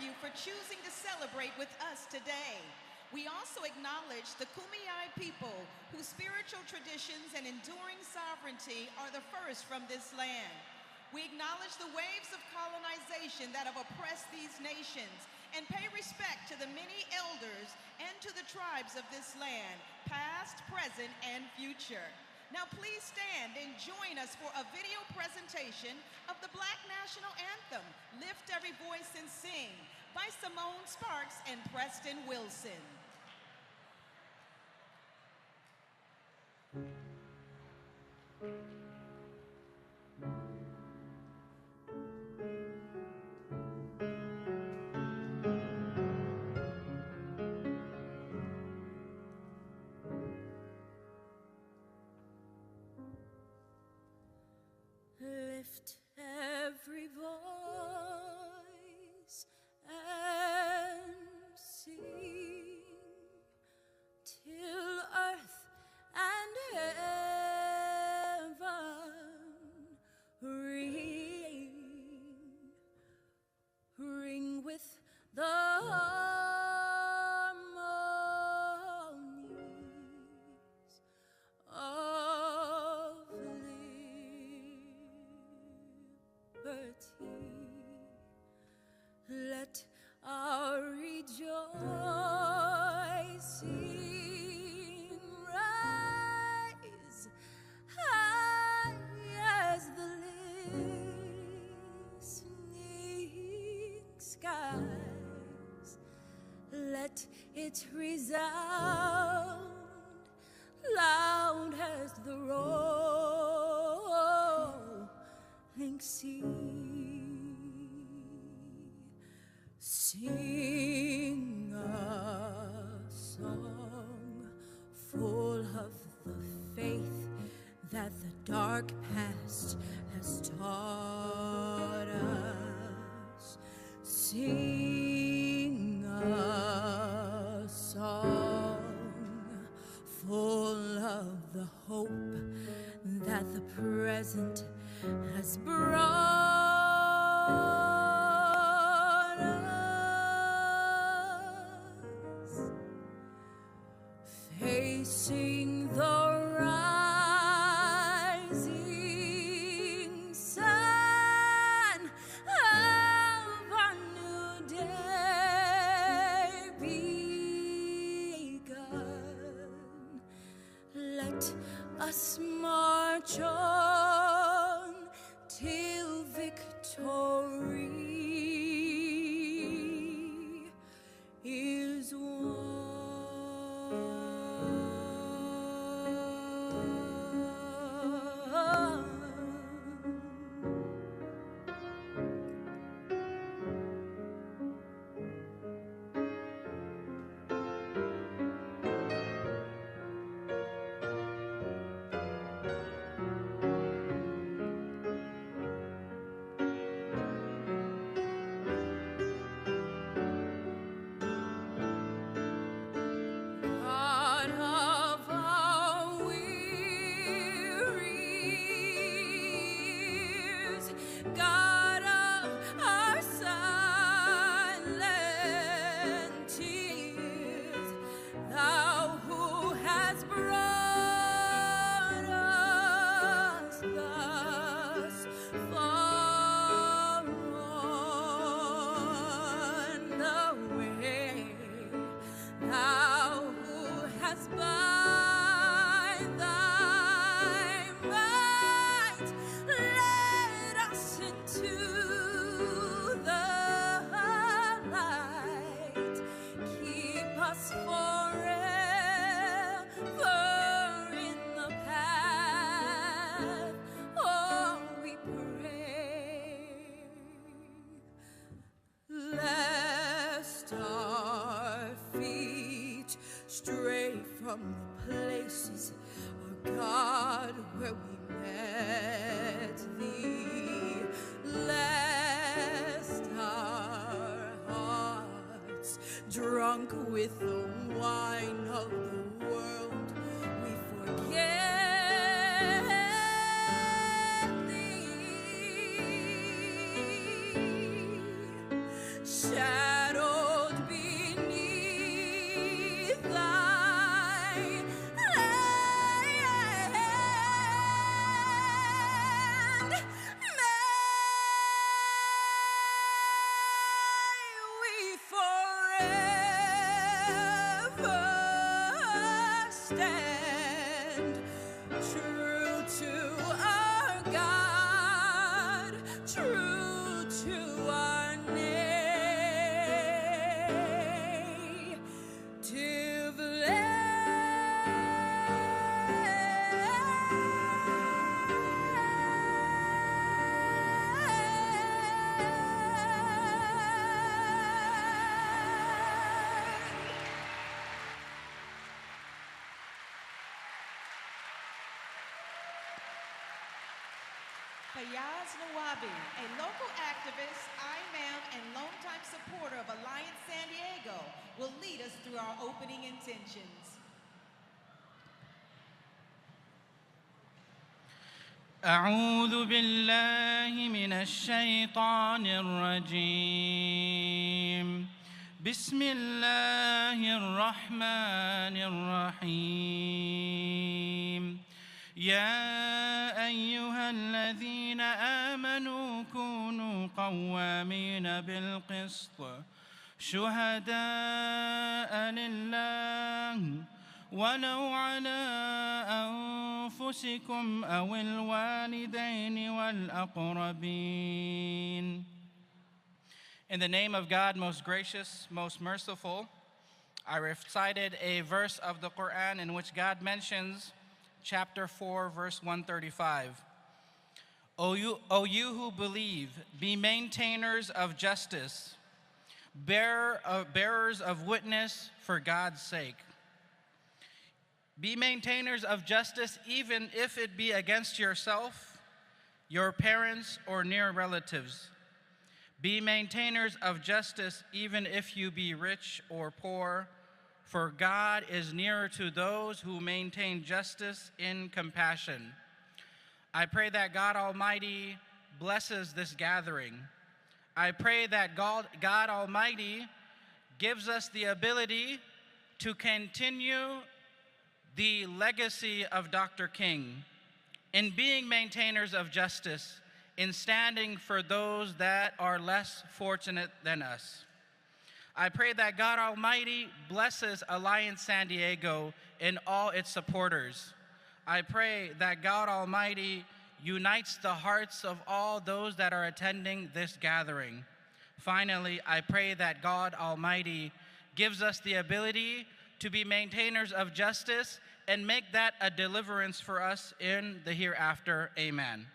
you for choosing to celebrate with us today. We also acknowledge the Kumeyaay people whose spiritual traditions and enduring sovereignty are the first from this land. We acknowledge the waves of colonization that have oppressed these nations and pay respect to the many elders and to the tribes of this land, past, present, and future. Now please stand and join us for a video presentation of the Black National Anthem, Lift Every Voice and Sing, by Simone Sparks and Preston Wilson. Lift every voice and sing till earth and heaven ring with the harmonies of liberty. Let our rejoicing rise high as the listening skies. Let it resound loud as the rolling sea. Sing a song full of the faith that the dark past has taught us. Sing a song full of the hope that the present has brought us, facing the rising sun of our new day begun. Let us march on till victory is won. God of our wearies, God of our silent tears, Thou who hast brought us thus far on the way, Thou who hast by thy might led us into the light, keep us forever in the path, oh, we pray, lest our feet stray from the places, oh God, where we met Thee, lest our hearts, drunk with the wine of the world, we forget Thee. Shall stand true to our God, true to our native land. Fayaz Nawabi, a local activist, imam, and longtime supporter of Alliance San Diego, will lead us through our opening intentions. أعوذ بالله من الشيطان الرجيم بسم الله الرحمن الرحيم يا أيها الذين آمنوا كونوا قوامين بالقسط شهداء لله ولو على أنفسكم أو الوالدين والأقربين. In the name of God, most gracious, most merciful, I recited a verse of the Quran in which God mentions chapter 4, verse 135. O you who believe, be maintainers of justice, bearers of witness for God's sake. Be maintainers of justice even if it be against yourself, your parents, or near relatives. Be maintainers of justice even if you be rich or poor, for God is nearer to those who maintain justice in compassion. I pray that God Almighty blesses this gathering. I pray that God Almighty gives us the ability to continue the legacy of Dr. King in being maintainers of justice, in standing for those that are less fortunate than us. I pray that God Almighty blesses Alliance San Diego and all its supporters. I pray that God Almighty unites the hearts of all those that are attending this gathering. Finally, I pray that God Almighty gives us the ability to be maintainers of justice and make that a deliverance for us in the hereafter. Amen.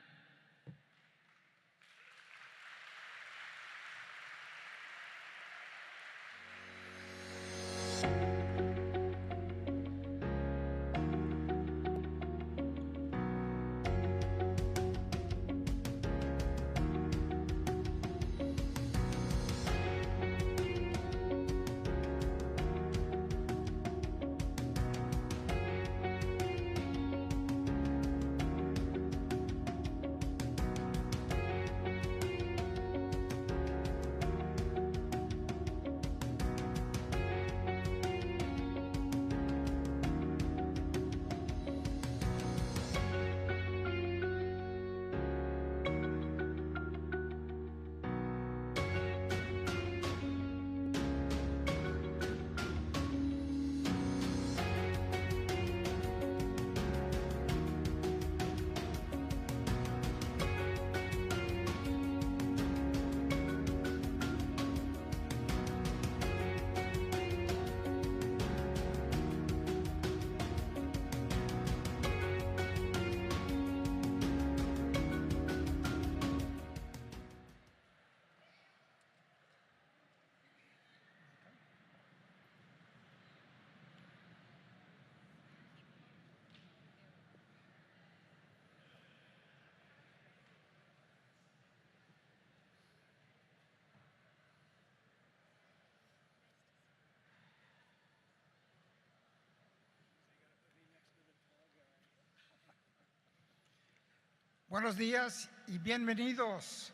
Buenos días y bienvenidos.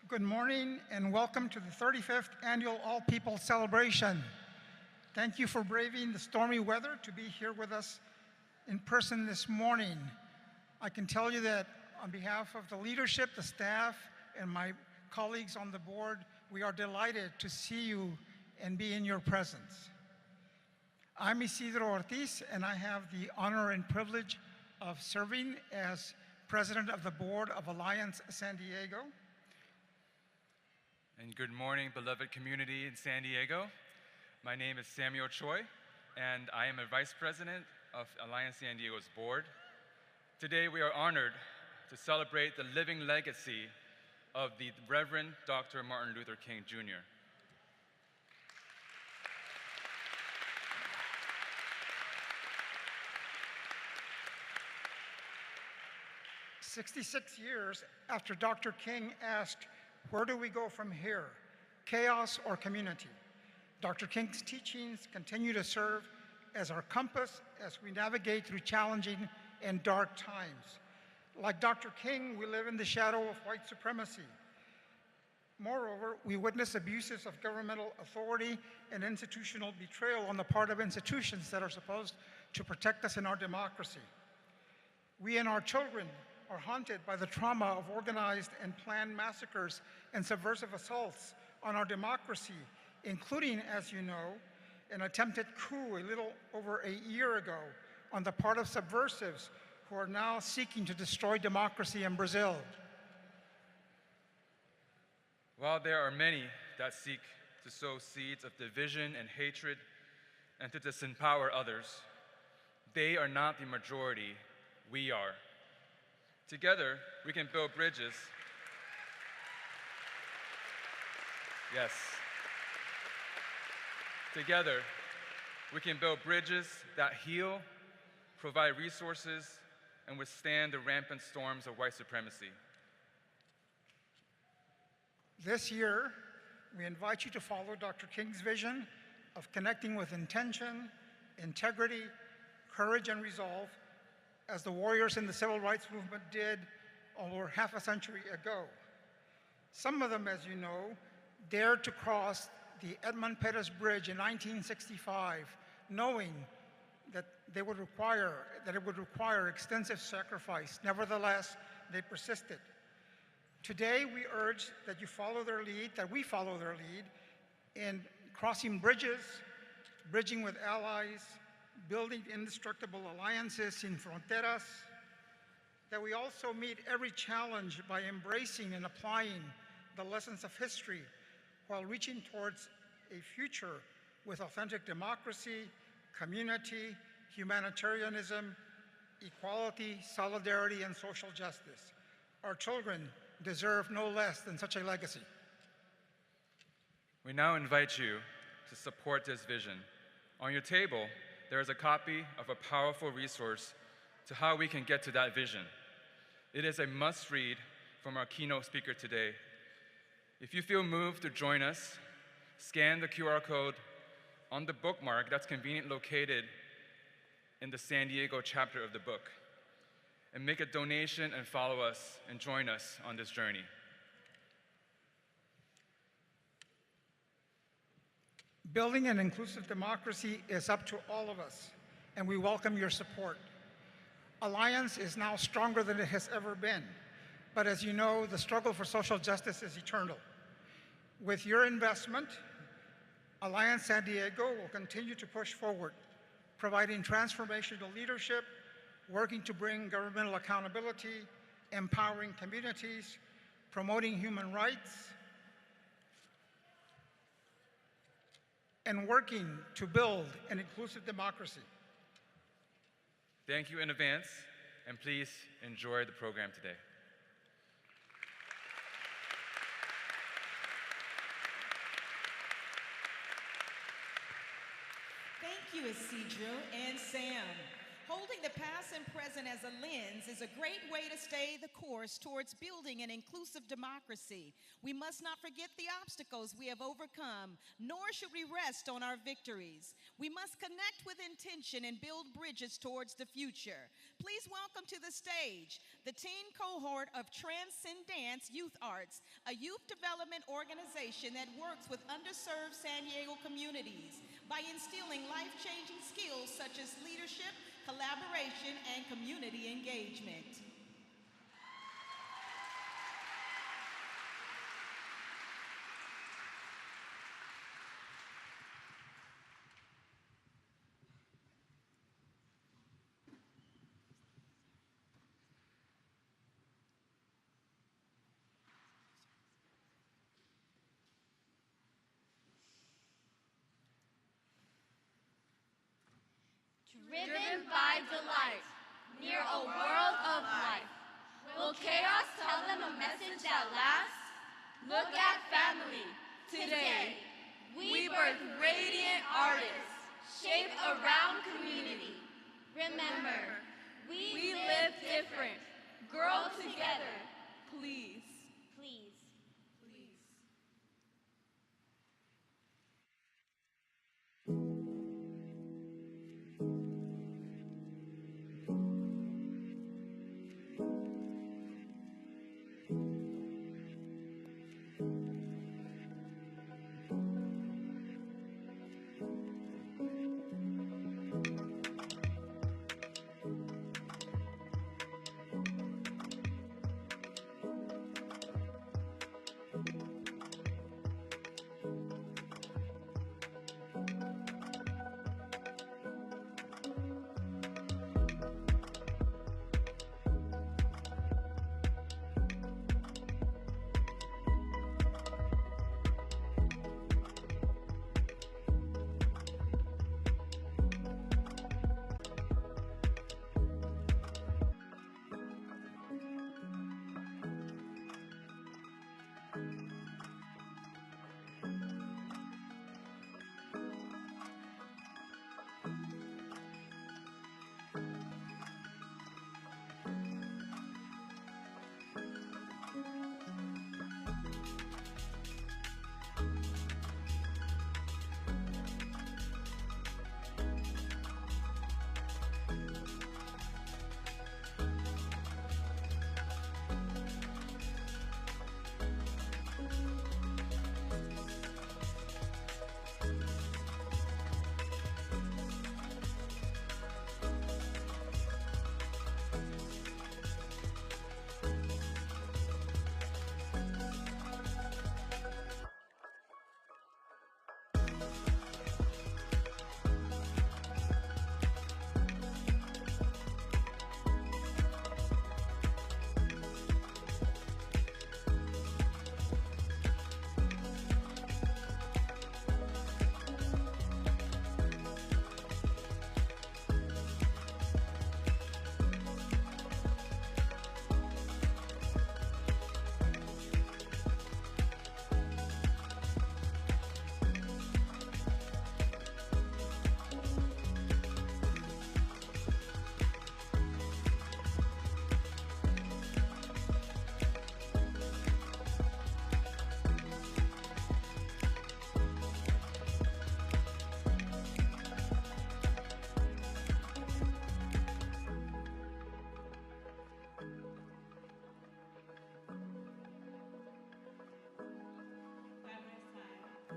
Good morning and welcome to the 35th Annual All People Celebration. Thank you for braving the stormy weather to be here with us in person this morning. I can tell you that on behalf of the leadership, the staff, and my colleagues on the board, we are delighted to see you and be in your presence. I'm Isidro Ortiz, and I have the honor and privilege of serving as president of the board of Alliance San Diego. And good morning, beloved community in San Diego. My name is Samuel Choi, and I am a vice president of Alliance San Diego's board. Today, we are honored to celebrate the living legacy of the Reverend Dr. Martin Luther King, Jr. 66 years after Dr. King asked, "Where do we go from here? Chaos or community?" Dr. King's teachings continue to serve as our compass as we navigate through challenging and dark times. Like Dr. King, we live in the shadow of white supremacy. Moreover, we witness abuses of governmental authority and institutional betrayal on the part of institutions that are supposed to protect us in our democracy. We and our children are haunted by the trauma of organized and planned massacres and subversive assaults on our democracy, including, as you know, an attempted coup a little over a year ago on the part of subversives who are now seeking to destroy democracy in Brazil. While there are many that seek to sow seeds of division and hatred and to disempower others, they are not the majority, we are. Together, we can build bridges. Yes. Together, we can build bridges that heal, provide resources, and withstand the rampant storms of white supremacy. This year, we invite you to follow Dr. King's vision of connecting with intention, integrity, courage, and resolve, as the warriors in the civil rights movement did over half a century ago. Some of them, as you know, dared to cross the Edmund Pettus Bridge in 1965, knowing that it would require extensive sacrifice. Nevertheless, they persisted. Today, we urge that you follow their lead, that we follow their lead in crossing bridges, bridging with allies, building indestructible alliances sin fronteras, that we also meet every challenge by embracing and applying the lessons of history while reaching towards a future with authentic democracy, community, humanitarianism, equality, solidarity, and social justice. Our children deserve no less than such a legacy. We now invite you to support this vision. On your table, there is a copy of a powerful resource to how we can get to that vision. It is a must-read from our keynote speaker today. If you feel moved to join us, scan the QR code on the bookmark that's conveniently located in the San Diego chapter of the book, and make a donation and follow us and join us on this journey. Building an inclusive democracy is up to all of us, and we welcome your support. Alliance is now stronger than it has ever been, but as you know, the struggle for social justice is eternal. With your investment, Alliance San Diego will continue to push forward, providing transformational leadership, working to bring governmental accountability, empowering communities, promoting human rights, and working to build an inclusive democracy. Thank you in advance, and please enjoy the program today. Thank you, Isidro and Sam. Holding the past and present as a lens is a great way to stay the course towards building an inclusive democracy. We must not forget the obstacles we have overcome, nor should we rest on our victories. We must connect with intention and build bridges towards the future. Please welcome to the stage the teen cohort of Transcendence Youth Arts, a youth development organization that works with underserved San Diego communities by instilling life-changing skills such as leadership, collaboration, and community engagement. driven by delight, near a world of life. Will chaos tell them a message that lasts? Look at family. Today, we birth radiant artists, shape around community. Remember, we live different, grow together, please. Please.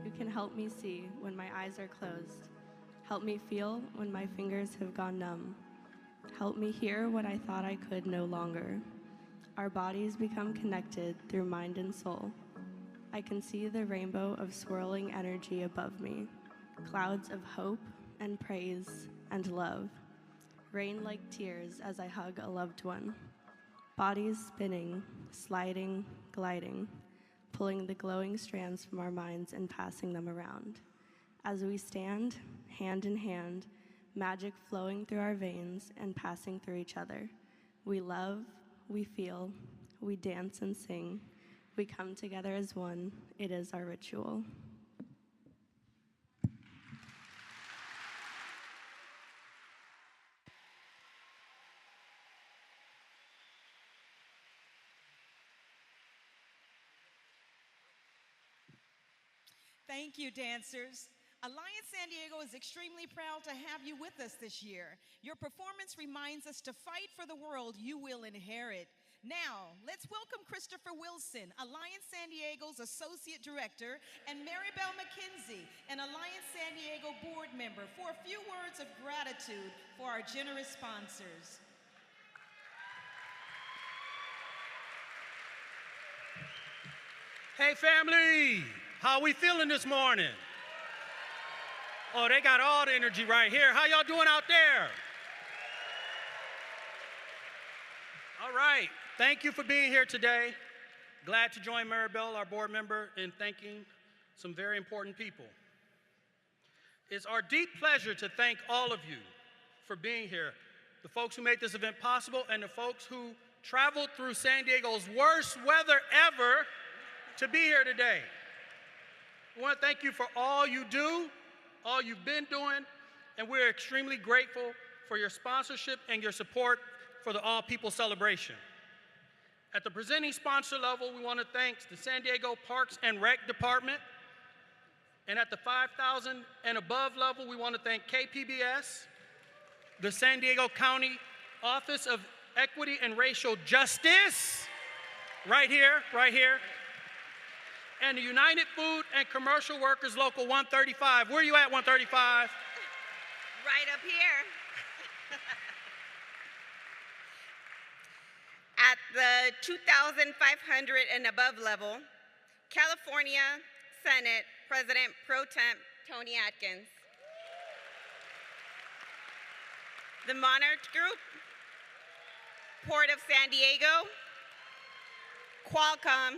You can help me see when my eyes are closed. Help me feel when my fingers have gone numb. Help me hear what I thought I could no longer. Our bodies become connected through mind and soul. I can see the rainbow of swirling energy above me, clouds of hope and praise and love. Rain like tears as I hug a loved one. Bodies spinning, sliding, gliding, pulling the glowing strands from our minds and passing them around. As we stand, hand in hand, magic flowing through our veins and passing through each other. We love, we feel, we dance and sing. We come together as one. It is our ritual. Thank you, dancers. Alliance San Diego is extremely proud to have you with us this year. Your performance reminds us to fight for the world you will inherit. Now, let's welcome Christopher Wilson, Alliance San Diego's Associate Director, and Maribel McKenzie, an Alliance San Diego board member, for a few words of gratitude for our generous sponsors. Hey family, how we feeling this morning? Oh, they got all the energy right here. How y'all doing out there? All right, thank you for being here today. Glad to join Maribel, our board member, in thanking some very important people. It's our deep pleasure to thank all of you for being here. The folks who made this event possible and the folks who traveled through San Diego's worst weather ever to be here today. I want to thank you for all you do, all you've been doing, and we're extremely grateful for your sponsorship and your support for the All People Celebration. At the presenting sponsor level, we want to thank the San Diego Parks and Rec Department. And at the 5,000 and above level, we want to thank KPBS, the San Diego County Office of Equity and Racial Justice, right here, and the United Food and Commercial Workers Local 135. Where are you at, 135? Right up here. At the 2,500 and above level, California Senate President Pro Temp Tony Atkins. The Monarch Group, Port of San Diego, Qualcomm,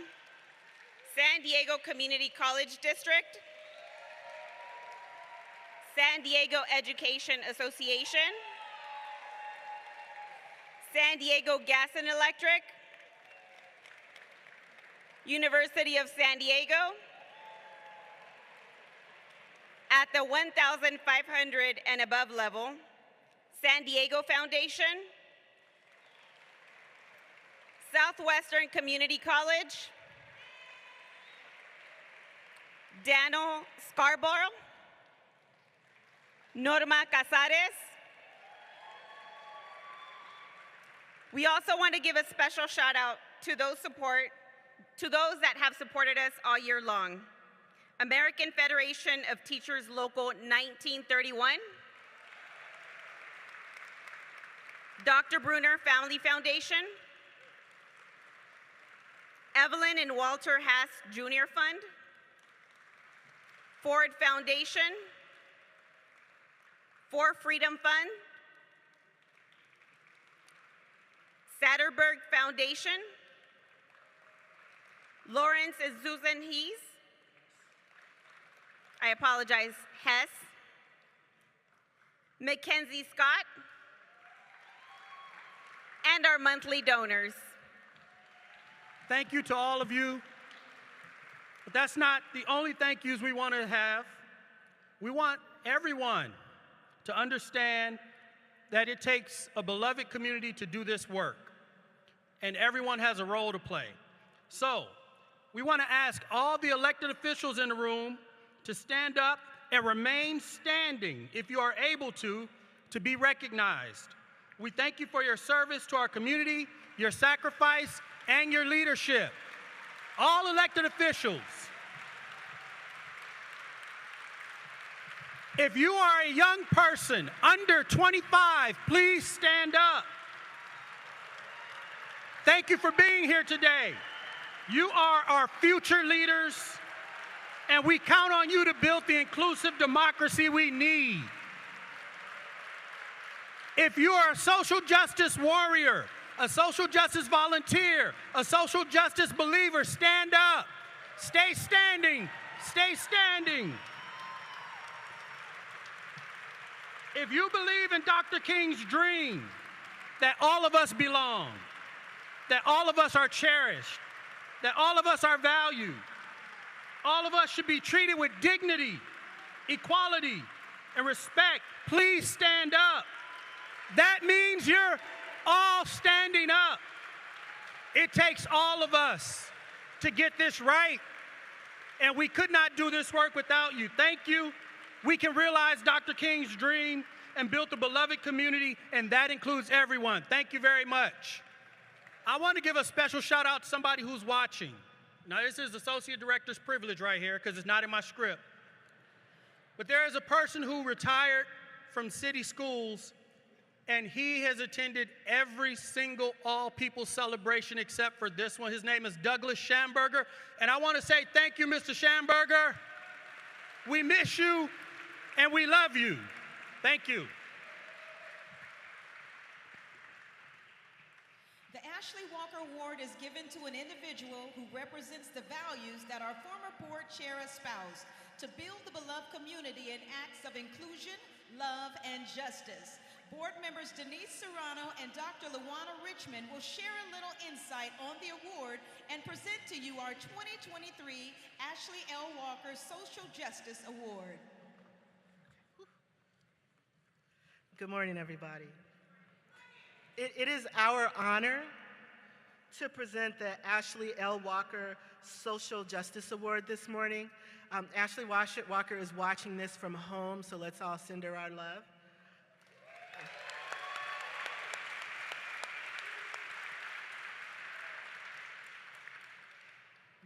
San Diego Community College District, San Diego Education Association, San Diego Gas and Electric, University of San Diego. At the 1,500 and above level, San Diego Foundation, Southwestern Community College, Daniel Scarborough, Norma Casares. We also want to give a special shout out to those that have supported us all year long. American Federation of Teachers Local 1931, Dr. Bruner Family Foundation, Evelyn and Walter Haas Jr. Fund, Ford Foundation, For Freedom Fund, Satterberg Foundation, Lawrence and Susan Hees, I apologize, Hess, Mackenzie Scott, and our monthly donors. Thank you to all of you. But that's not the only thank yous we want to have. We want everyone to understand that it takes a beloved community to do this work, and everyone has a role to play. So, we want to ask all the elected officials in the room to stand up and remain standing, if you are able to be recognized. We thank you for your service to our community, your sacrifice, and your leadership. All elected officials. If you are a young person under 25, please stand up. Thank you for being here today. You are our future leaders, and we count on you to build the inclusive democracy we need. If you are a social justice warrior, a social justice volunteer, a social justice believer, stand up. Stay standing. Stay standing. If you believe in Dr. King's dream that all of us belong, that all of us are cherished, that all of us are valued, all of us should be treated with dignity, equality, and respect, please stand up. That means you're all standing up. It takes all of us to get this right, and we could not do this work without you. Thank you. We can realize Dr. King's dream and build a beloved community, and that includes everyone. Thank you very much. I want to give a special shout out to somebody who's watching. Now, this is Associate Director's privilege right here because it's not in my script. But there is a person who retired from city schools, and he has attended every single all-people celebration except for this one. His name is Douglas Schamberger, and I want to say thank you, Mr. Schamberger. We miss you, and we love you. Thank you. The Ashley Walker Award is given to an individual who represents the values that our former board chair espoused to build the beloved community in acts of inclusion, love, and justice. Board members Denise Serrano and Dr. Luana Richmond will share a little insight on the award and present to you our 2023 Ashley L. Walker Social Justice Award. Good morning, everybody. It is our honor to present the Ashley L. Walker Social Justice Award this morning. Ashley Walker is watching this from home, so let's all send her our love.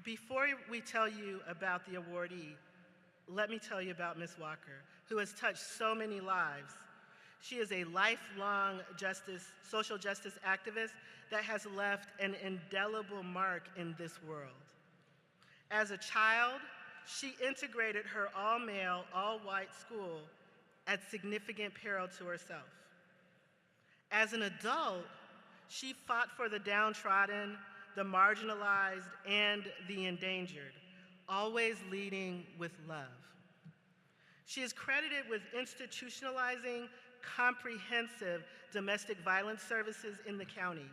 Before we tell you about the awardee, let me tell you about Ms. Walker, who has touched so many lives. She is a lifelong social justice activist that has left an indelible mark in this world. As a child, she integrated her all-male, all-white school at significant peril to herself. As an adult, she fought for the downtrodden, the marginalized, and the endangered, always leading with love. She is credited with institutionalizing comprehensive domestic violence services in the county,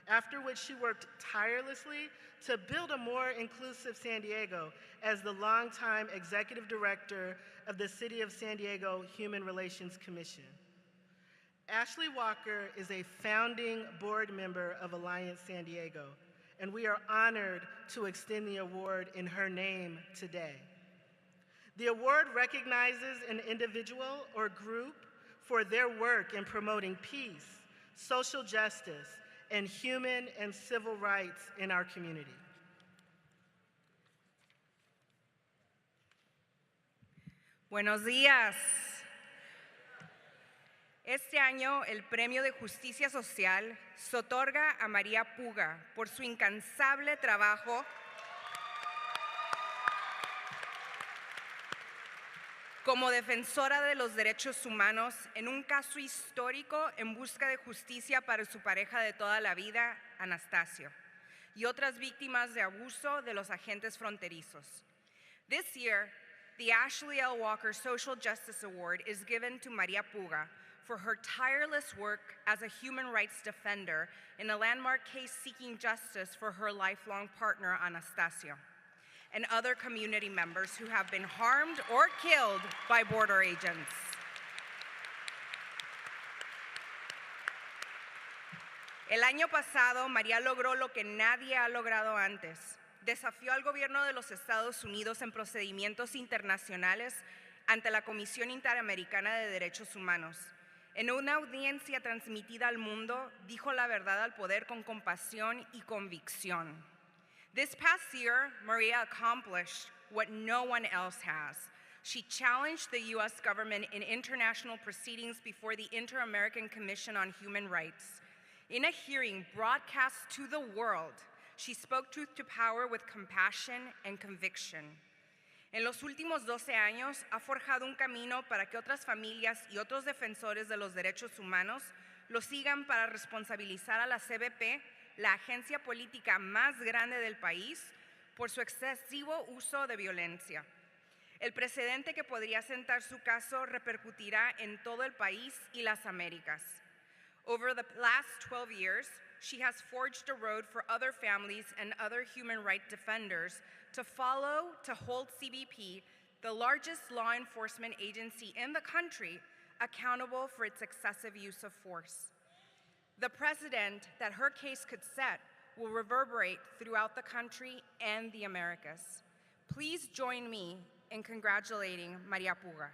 after which she worked tirelessly to build a more inclusive San Diego as the longtime executive director of the City of San Diego Human Relations Commission. Ashley Walker is a founding board member of Alliance San Diego, and we are honored to extend the award in her name today. The award recognizes an individual or group for their work in promoting peace, social justice, and human and civil rights in our community. Buenos días. Este año, el Premio de Justicia Social se otorga a María Puga por su incansable trabajo como defensora de los derechos humanos en un caso histórico en busca de justicia para su pareja de toda la vida, Anastasio, y otras víctimas de abuso de los agentes fronterizos. This year, the Ashley L. Walker Social Justice Award is given to María Puga for her tireless work as a human rights defender in a landmark case seeking justice for her lifelong partner, Anastasio, and other community members who have been harmed or killed by border agents. El año pasado, María logró lo que nadie ha logrado antes. Desafió al gobierno de los Estados Unidos en procedimientos internacionales ante la Comisión Interamericana de Derechos Humanos. En una audiencia transmitida al mundo, dijo la verdad al poder con compasión y convicción. This past year, Maria accomplished what no one else has. She challenged the U.S. government in international proceedings before the Inter-American Commission on Human Rights. In a hearing broadcast to the world, she spoke truth to power with compassion and conviction. En los últimos 12 años, ha forjado un camino para que otras familias y otros defensores de los derechos humanos lo sigan para responsabilizar a la CBP, la agencia política más grande del país, por su excesivo uso de violencia. El precedente que podría sentar su caso repercutirá en todo el país y las Américas. Over the last 12 years, she has forged a road for other families and other human rights defenders to follow to hold CBP, the largest law enforcement agency in the country, accountable for its excessive use of force. The precedent that her case could set will reverberate throughout the country and the Americas. Please join me in congratulating María Puga.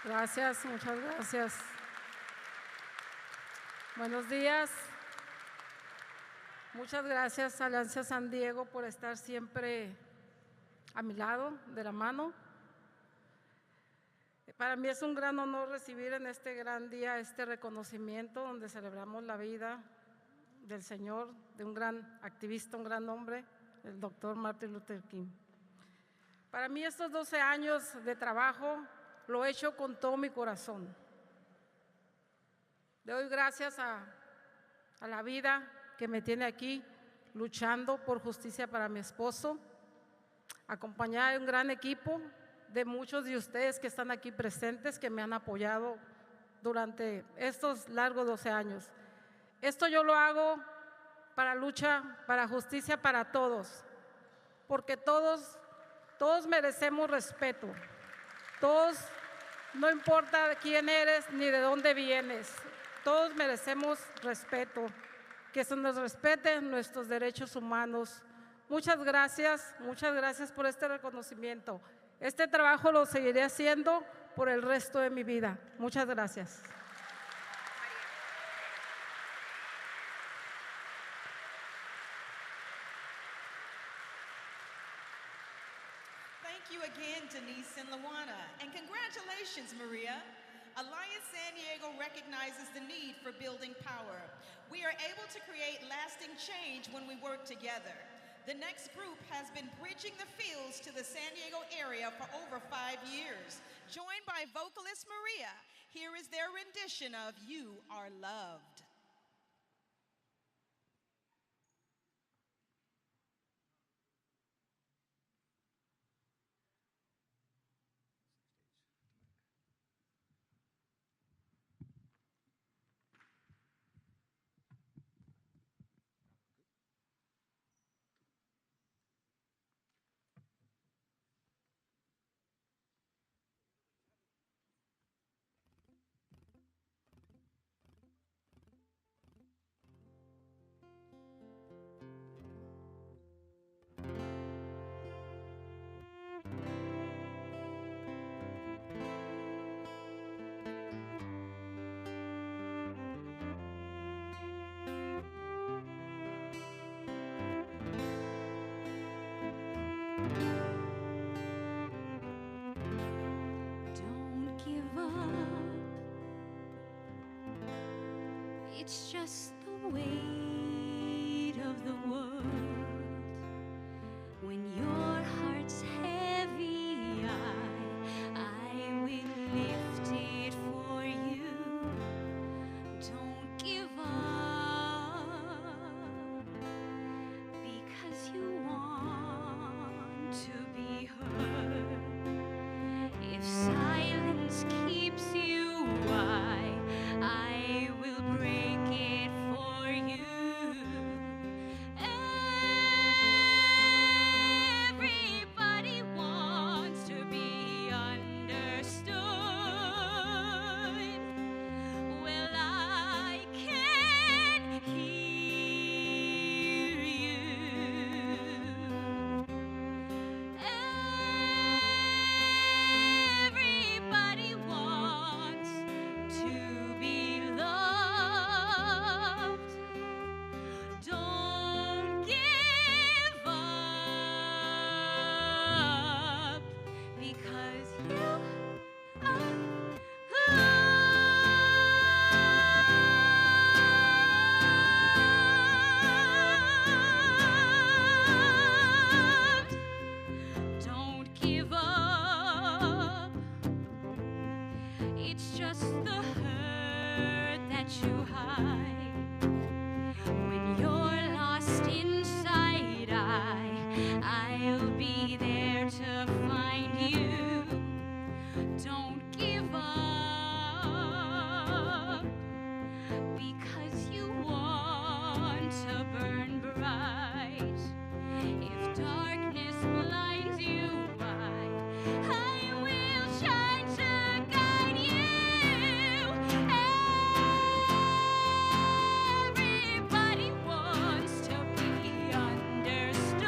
Gracias, muchas gracias. Buenos días. Muchas gracias, Alianza San Diego, por estar siempre a mi lado, de la mano. Para mí es un gran honor recibir en este gran día este reconocimiento donde celebramos la vida del Señor, de un gran activista, un gran hombre, el doctor Martin Luther King. Para mí estos 12 años de trabajo lo he hecho con todo mi corazón. Le doy gracias a la vida que me tiene aquí luchando por justicia para mi esposo, acompañada de un gran equipo de muchos de ustedes que están aquí presentes, que me han apoyado durante estos largos 12 años. Esto yo lo hago para lucha, para justicia para todos, porque todos merecemos respeto. Todos, no importa quién eres ni de dónde vienes, todos merecemos respeto, que se nos respeten nuestros derechos humanos. Muchas gracias por este reconocimiento. Este trabajo lo seguiré haciendo por el resto de mi vida. Muchas gracias. Thank you again, Denise and Luana. And congratulations, Maria. Alliance San Diego recognizes the need for building power. We are able to create lasting change when we work together. The next group has been bridging the fields to the San Diego area for over 5 years. Joined by vocalist Maria, here is their rendition of You Are Loved. Don't give up. It's just the weight of the world. When your heart's heavy, I will lift it for you. Don't give up, because you want to be heard. If silence keeps you, I will break it for you. Everybody wants to be understood. Well, I can hear you. Everybody wants to be loved. Don't give up, because you are loved. Don't give up. It's just the hurt that you hide. When you're lost inside, I'll be there to find you. Don't give up, because you want to burn bright. If darkness blinds you, I will shine to guide you. Everybody wants to be understood.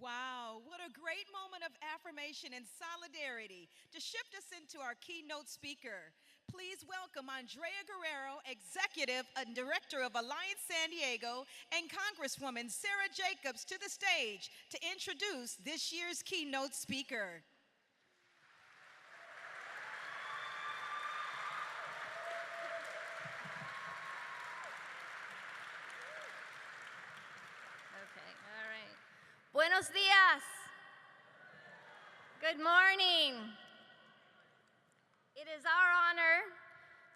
Wow, what a great moment of affirmation and solidarity. To shift us into our keynote speaker, please welcome Andrea Guerrero, Executive and Director of Alliance San Diego, and Congresswoman Sarah Jacobs to the stage to introduce this year's keynote speaker. Okay, all right. Buenos dias. Good morning. It is our honor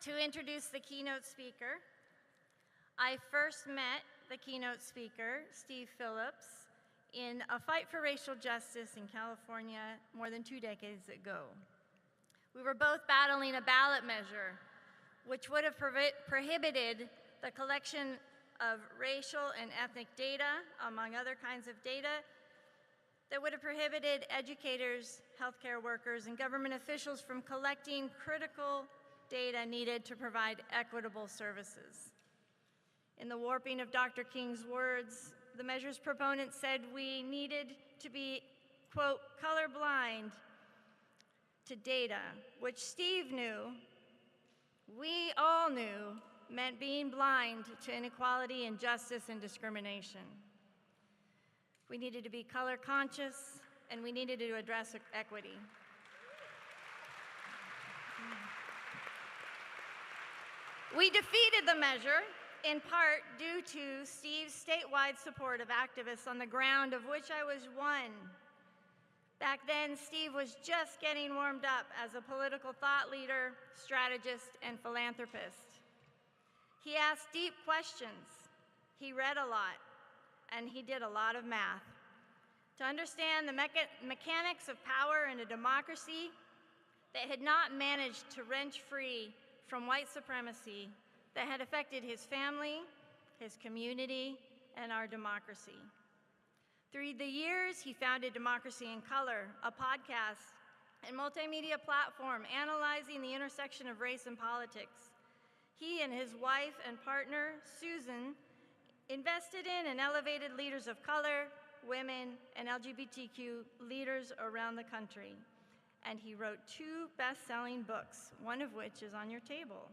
to introduce the keynote speaker. I first met the keynote speaker, Steve Phillips, in a fight for racial justice in California more than 2 decades ago. We were both battling a ballot measure which would have prohibited the collection of racial and ethnic data, among other kinds of data, that would have prohibited educators, healthcare workers, and government officials from collecting critical data needed to provide equitable services. In the warping of Dr. King's words, the measure's proponents said we needed to be, quote, colorblind to data, which Steve knew, we all knew, meant being blind to inequality, injustice, and discrimination. We needed to be color conscious, and we needed to address equity. We defeated the measure, in part due to Steve's statewide support of activists on the ground, of which I was one. Back then, Steve was just getting warmed up as a political thought leader, strategist, and philanthropist. He asked deep questions, he read a lot, and he did a lot of math. To understand the mechanics of power in a democracy that had not managed to wrench free from white supremacy that had affected his family, his community, and our democracy. Through the years, he founded Democracy in Color, a podcast and multimedia platform analyzing the intersection of race and politics. He and his wife and partner, Susan, invested in and elevated leaders of color, women, and LGBTQ leaders around the country. And he wrote 2 best-selling books, one of which is on your table.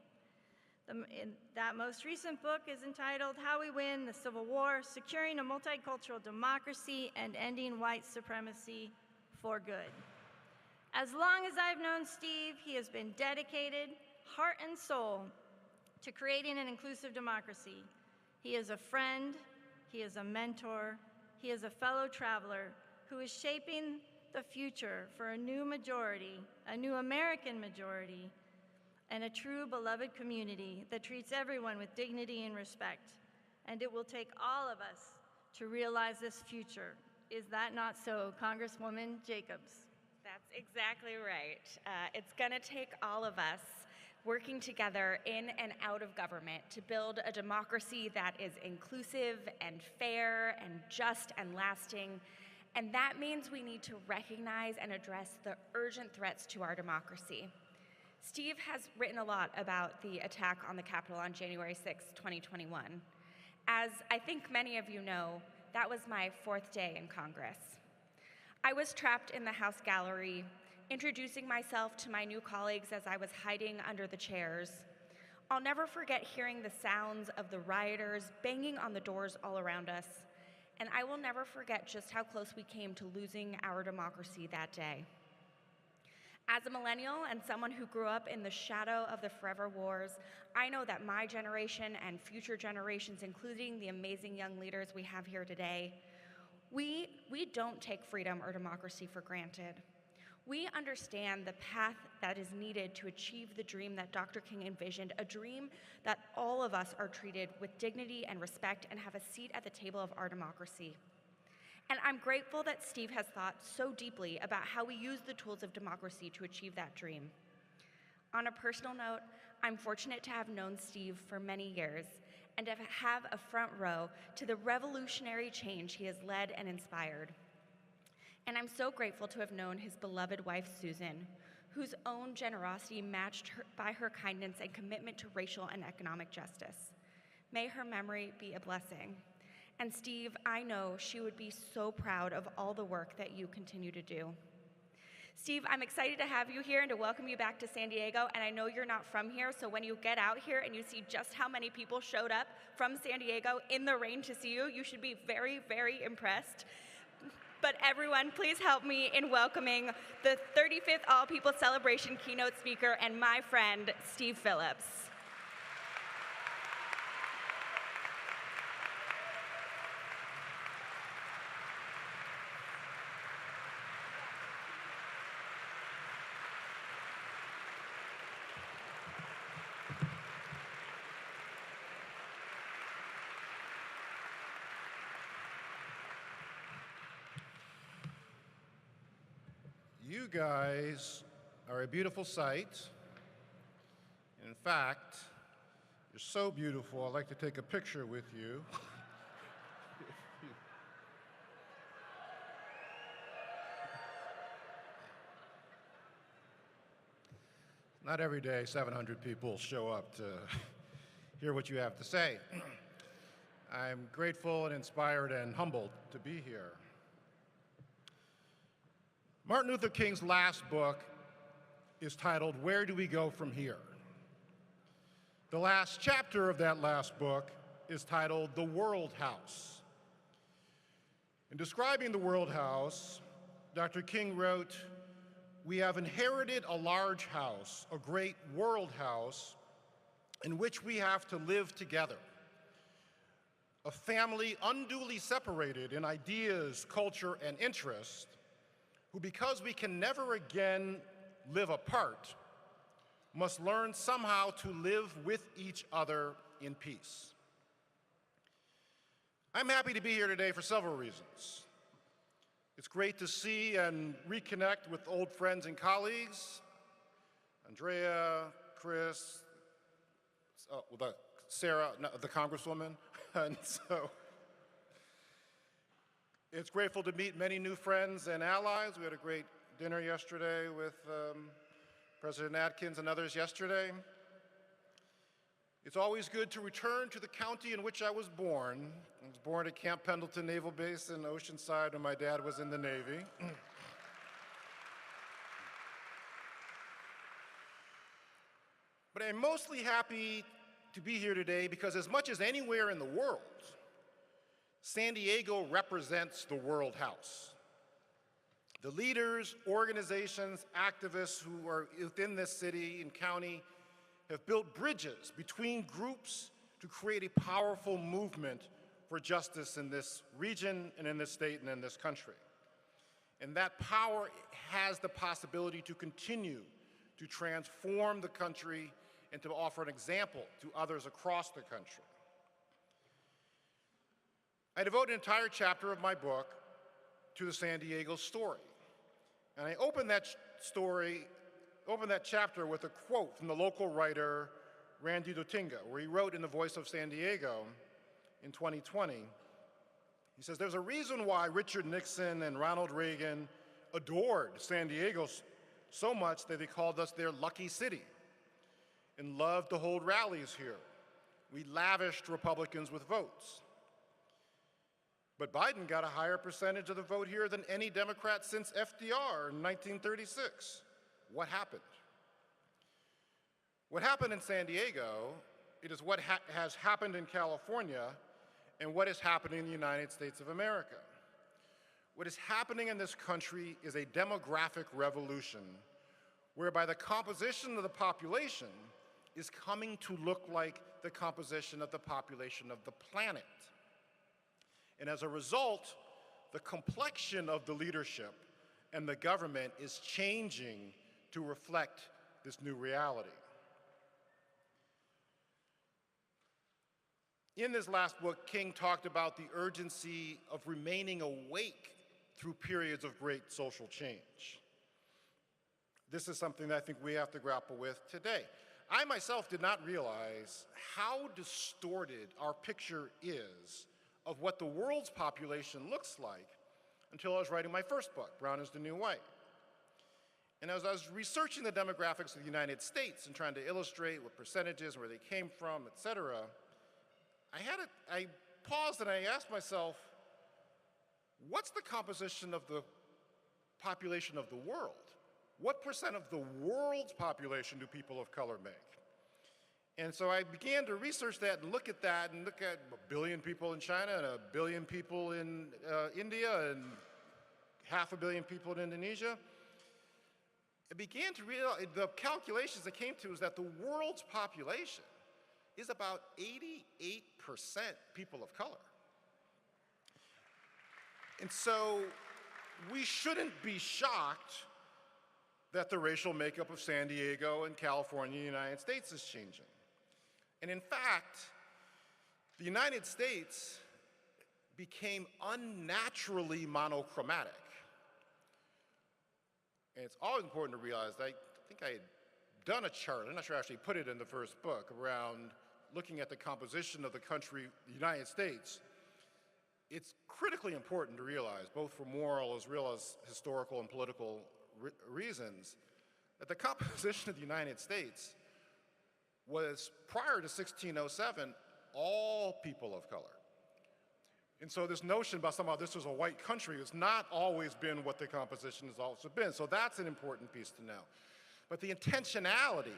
That most recent book is entitled How We Win the Civil War, Securing a Multicultural Democracy and Ending White Supremacy for Good. As long as I've known Steve, he has been dedicated, heart and soul, to creating an inclusive democracy. He is a friend, he is a mentor, he is a fellow traveler who is shaping the future for a new majority, a new American majority, and a true beloved community that treats everyone with dignity and respect. And it will take all of us to realize this future. Is that not so, Congresswoman Jacobs? That's exactly right. It's going to take all of us working together in and out of government to build a democracy that is inclusive and fair and just and lasting. And that means we need to recognize and address the urgent threats to our democracy. Steve has written a lot about the attack on the Capitol on January 6, 2021. As I think many of you know, that was my 4th day in Congress. I was trapped in the House gallery, introducing myself to my new colleagues as I was hiding under the chairs. I'll never forget hearing the sounds of the rioters banging on the doors all around us, and I will never forget just how close we came to losing our democracy that day. As a millennial and someone who grew up in the shadow of the forever wars, I know that my generation and future generations, including the amazing young leaders we have here today, we don't take freedom or democracy for granted. We understand the path that is needed to achieve the dream that Dr. King envisioned, a dream that all of us are treated with dignity and respect and have a seat at the table of our democracy. And I'm grateful that Steve has thought so deeply about how we use the tools of democracy to achieve that dream. On a personal note, I'm fortunate to have known Steve for many years and to have a front row to the revolutionary change he has led and inspired. And I'm so grateful to have known his beloved wife, Susan, whose own generosity matched by her kindness and commitment to racial and economic justice. May her memory be a blessing. And Steve, I know she would be so proud of all the work that you continue to do. Steve, I'm excited to have you here and to welcome you back to San Diego. And I know you're not from here, so when you get out here and you see just how many people showed up from San Diego in the rain to see you, you should be very, very impressed. But everyone, please help me in welcoming the 35th All People Celebration keynote speaker and my friend, Steve Phillips. You guys are a beautiful sight. In fact, you're so beautiful, I'd like to take a picture with you. Not every day 700 people show up to hear what you have to say. I'm grateful and inspired and humbled to be here. Martin Luther King's last book is titled, Where Do We Go From Here? The last chapter of that last book is titled, The World House. In describing the World House, Dr. King wrote, we have inherited a large house, a great world house, in which we have to live together. A family unduly separated in ideas, culture, and interests, who, because we can never again live apart, must learn somehow to live with each other in peace. I'm happy to be here today for several reasons. It's great to see and reconnect with old friends and colleagues, Andrea, Chris, Sarah, the Congresswoman, and so it's grateful to meet many new friends and allies. We had a great dinner yesterday with President Atkins and others yesterday. It's always good to return to the county in which I was born. I was born at Camp Pendleton Naval Base in Oceanside when my dad was in the Navy. But I'm mostly happy to be here today because as much as anywhere in the world, San Diego represents the World House. The leaders, organizations, activists who are within this city and county have built bridges between groups to create a powerful movement for justice in this region and in this state and in this country. And that power has the possibility to continue to transform the country and to offer an example to others across the country. I devote an entire chapter of my book to the San Diego story. And I open that chapter with a quote from the local writer Randy Dotinga, where he wrote in the Voice of San Diego in 2020. He says, there's a reason why Richard Nixon and Ronald Reagan adored San Diego so much that they called us their lucky city and loved to hold rallies here. We lavished Republicans with votes. But Biden got a higher percentage of the vote here than any Democrat since FDR in 1936. What happened? What happened in San Diego, it is what has happened in California and what is happening in the United States of America. What is happening in this country is a demographic revolution whereby the composition of the population is coming to look like the composition of the population of the planet. And as a result, the complexion of the leadership and the government is changing to reflect this new reality. In this last book, King talked about the urgency of remaining awake through periods of great social change. This is something that I think we have to grapple with today. I myself did not realize how distorted our picture is of what the world's population looks like until I was writing my first book, Brown is the New White. And as I was researching the demographics of the United States and trying to illustrate what percentages, where they came from, et cetera, I paused and I asked myself, what's the composition of the population of the world? What percent of the world's population do people of color make? And so I began to research that and look at that and look at 1 billion people in China and 1 billion people in India and 500 million people in Indonesia. I began to realize, the calculations I came to is that the world's population is about 88% people of color. And so we shouldn't be shocked that the racial makeup of San Diego and California and the United States is changing. And in fact, the United States became unnaturally monochromatic. And it's always important to realize that I think I had done a chart, I'm not sure I actually put it in the first book, around looking at the composition of the country, the United States. It's critically important to realize, both for moral as well as historical and political reasons, that the composition of the United States was, prior to 1607, all people of color. And so this notion about somehow this was a white country has not always been what the composition has also been. So that's an important piece to know. But the intentionality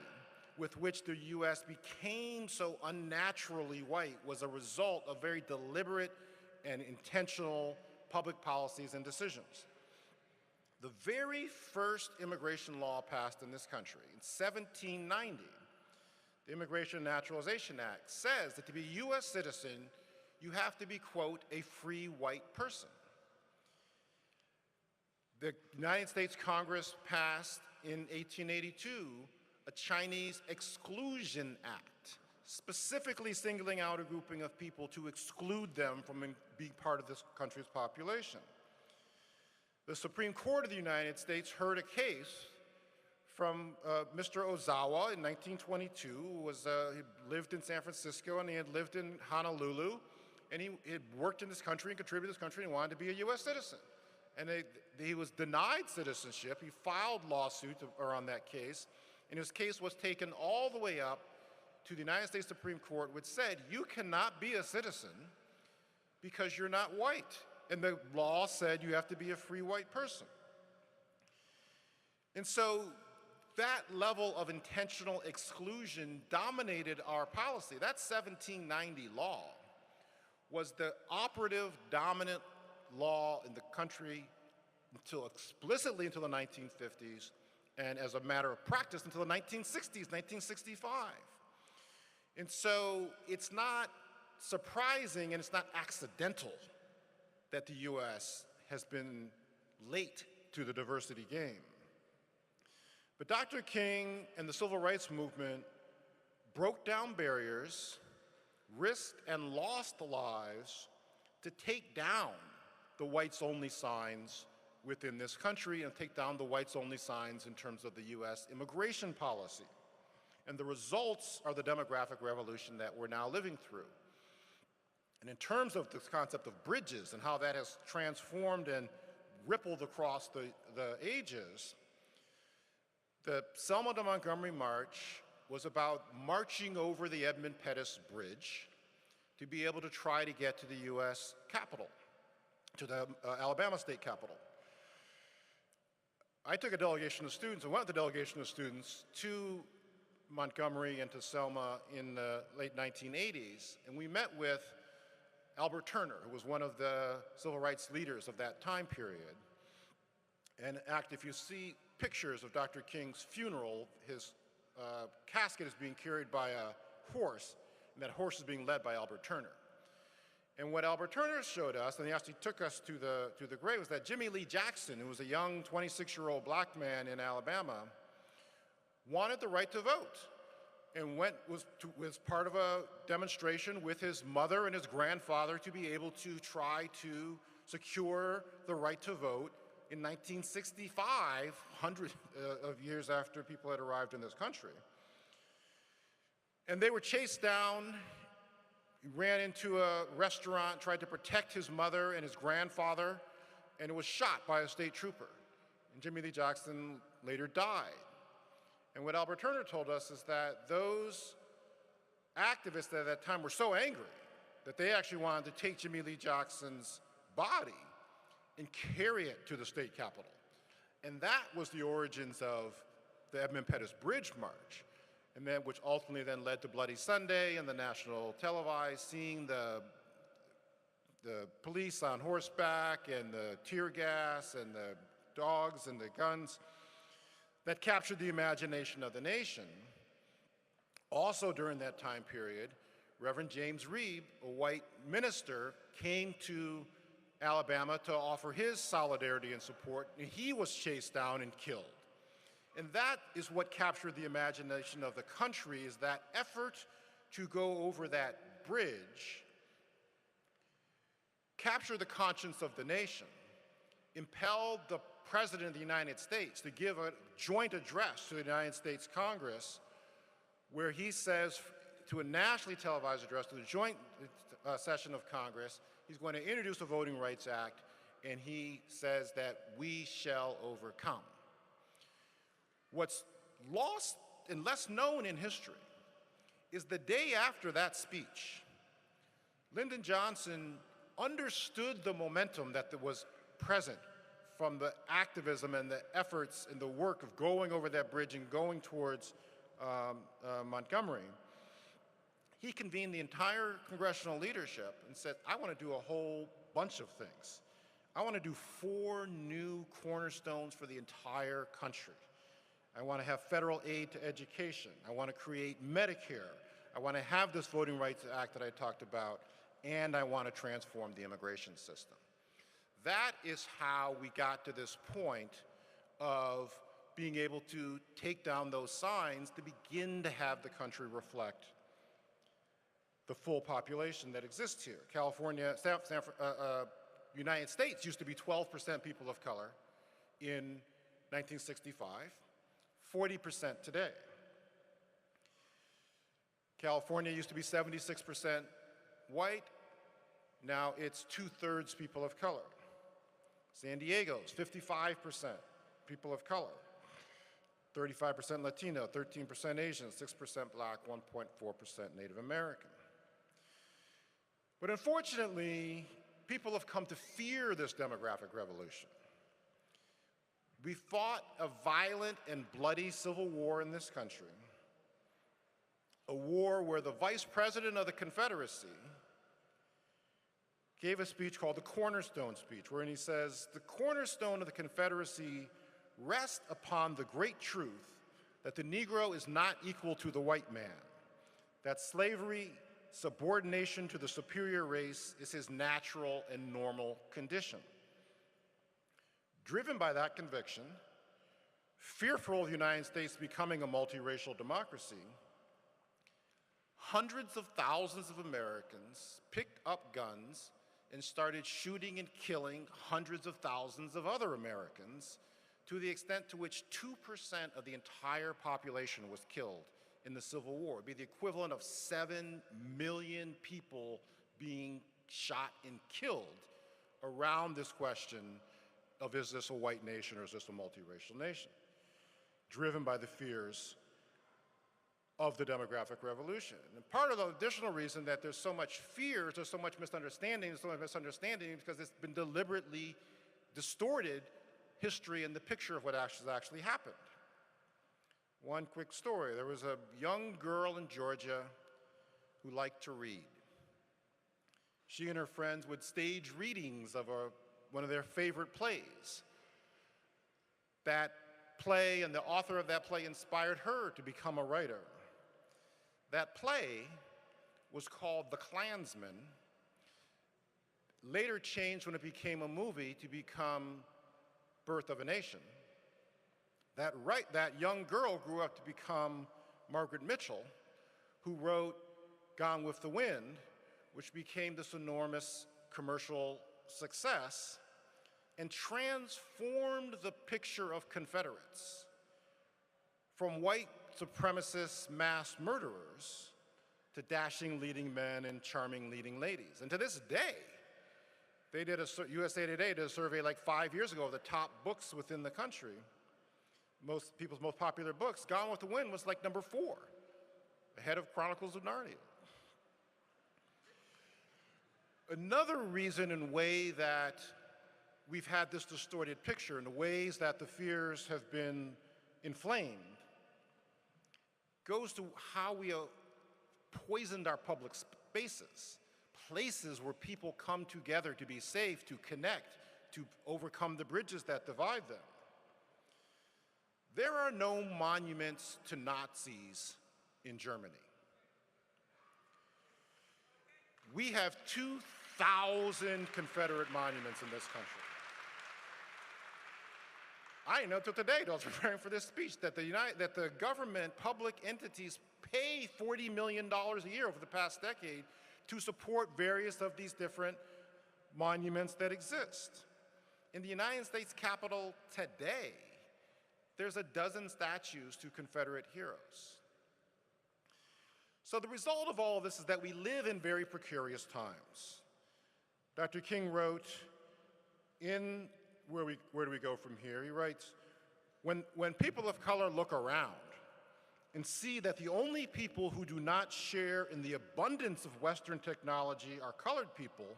with which the US became so unnaturally white was a result of very deliberate and intentional public policies and decisions. The very first immigration law passed in this country in 1790, the Immigration and Naturalization Act, says that to be a US citizen, you have to be, quote, a free white person. The United States Congress passed in 1882 a Chinese Exclusion Act, specifically singling out a grouping of people to exclude them from being part of this country's population. The Supreme Court of the United States heard a case from Mr. Ozawa in 1922, who he lived in San Francisco and he had lived in Honolulu, and he had worked in this country and contributed to this country and wanted to be a US citizen. And he was denied citizenship. He filed lawsuits around that case, and his case was taken all the way up to the United States Supreme Court, which said, you cannot be a citizen because you're not white. And the law said you have to be a free white person. And so that level of intentional exclusion dominated our policy. That 1790 law was the operative dominant law in the country explicitly until the 1950s, and as a matter of practice until the 1960s, 1965. And so it's not surprising and it's not accidental that the US has been late to the diversity game. But Dr. King and the Civil Rights Movement broke down barriers, risked and lost lives to take down the whites-only signs within this country and take down the whites-only signs in terms of the US immigration policy. And the results are the demographic revolution that we're now living through. And in terms of this concept of bridges and how that has transformed and rippled across the ages, the Selma to Montgomery March was about marching over the Edmund Pettus Bridge to be able to try to get to the US Capitol, to the Alabama State Capitol. I took a delegation of students and went with a delegation of students to Montgomery and to Selma in the late 1980s, and we met with Albert Turner, who was one of the civil rights leaders of that time period. And in fact, if you see pictures of Dr. King's funeral, his casket is being carried by a horse, and that horse is being led by Albert Turner. And what Albert Turner showed us, and he actually took us to the grave, was that Jimmy Lee Jackson, who was a young 26-year-old black man in Alabama, wanted the right to vote and was part of a demonstration with his mother and his grandfather to be able to try to secure the right to vote in 1965, hundreds of years after people had arrived in this country. And they were chased down. He ran into a restaurant, tried to protect his mother and his grandfather, and was shot by a state trooper. And Jimmy Lee Jackson later died. And what Albert Turner told us is that those activists at that time were so angry that they actually wanted to take Jimmy Lee Jackson's body and carry it to the state capitol. And that was the origins of the Edmund Pettus Bridge March, and then, which ultimately then led to Bloody Sunday and the national televised, seeing the police on horseback and the tear gas and the dogs and the guns that captured the imagination of the nation. Also during that time period, Reverend James Reeb, a white minister, came to Alabama to offer his solidarity and support, and he was chased down and killed. And that is what captured the imagination of the country, is that effort to go over that bridge, capture the conscience of the nation, impelled the President of the United States to give a joint address to the United States Congress, where he says, to a nationally televised address to the joint session of Congress, he's going to introduce the Voting Rights Act, and he says that we shall overcome. What's lost and less known in history is the day after that speech, Lyndon Johnson understood the momentum that was present from the activism and the efforts and the work of going over that bridge and going towards Montgomery. He convened the entire congressional leadership and said, I want to do a whole bunch of things. I want to do 4 new cornerstones for the entire country. I want to have federal aid to education. I want to create Medicare. I want to have this Voting Rights Act that I talked about, and I want to transform the immigration system. That is how we got to this point of being able to take down those signs to begin to have the country reflect the full population that exists here. California, United States used to be 12% people of color in 1965, 40% today. California used to be 76% white, now it's 2/3 people of color. San Diego's 55% people of color, 35% Latino, 13% Asian, 6% Black, 1.4% Native American. But unfortunately, people have come to fear this demographic revolution. We fought a violent and bloody civil war in this country, a war where the Vice President of the Confederacy gave a speech called the Cornerstone Speech, wherein he says, the cornerstone of the Confederacy rests upon the great truth that the Negro is not equal to the white man, that slavery, subordination to the superior race, is his natural and normal condition. Driven by that conviction, fearful of the United States becoming a multiracial democracy, hundreds of thousands of Americans picked up guns and started shooting and killing hundreds of thousands of other Americans, to the extent to which 2% of the entire population was killed in the Civil War. It would be the equivalent of 7 million people being shot and killed around this question of, is this a white nation or is this a multiracial nation? Driven by the fears of the demographic revolution. And part of the additional reason that there's so much fear, there's so much misunderstanding, because it's been deliberately distorted history and the picture of what actually happened. One quick story. There was a young girl in Georgia who liked to read. She and her friends would stage readings of one of their favorite plays. That play and the author of that play inspired her to become a writer. That play was called The Klansman, later changed when it became a movie to become Birth of a Nation. That young girl grew up to become Margaret Mitchell, who wrote Gone with the Wind, which became this enormous commercial success and transformed the picture of Confederates from white supremacist mass murderers to dashing leading men and charming leading ladies. And to this day, they did USA Today did a survey like 5 years ago of the top books within the country. Most people's most popular books, Gone with the Wind was like number 4, ahead of Chronicles of Narnia. Another reason and way that we've had this distorted picture and the ways that the fears have been inflamed goes to how we poisoned our public spaces, places where people come together to be safe, to connect, to overcome the bridges that divide them. There are no monuments to Nazis in Germany. We have 2,000 Confederate monuments in this country. I didn't know until today, I was preparing for this speech, that the government, public entities pay $40 million a year over the past decade to support various of these different monuments that exist. In the United States Capitol today, there's a dozen statues to Confederate heroes. So the result of all of this is that we live in very precarious times. Dr. King wrote in Where Do We Go From Here? He writes, when people of color look around and see that the only people who do not share in the abundance of Western technology are colored people,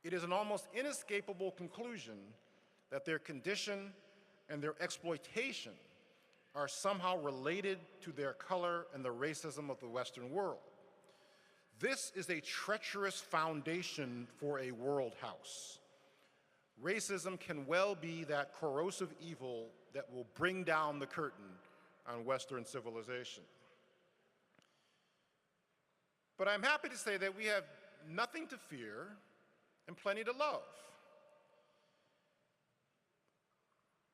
it is an almost inescapable conclusion that their condition and their exploitation are somehow related to their color and the racism of the Western world. This is a treacherous foundation for a world house. Racism can well be that corrosive evil that will bring down the curtain on Western civilization. But I'm happy to say that we have nothing to fear and plenty to love.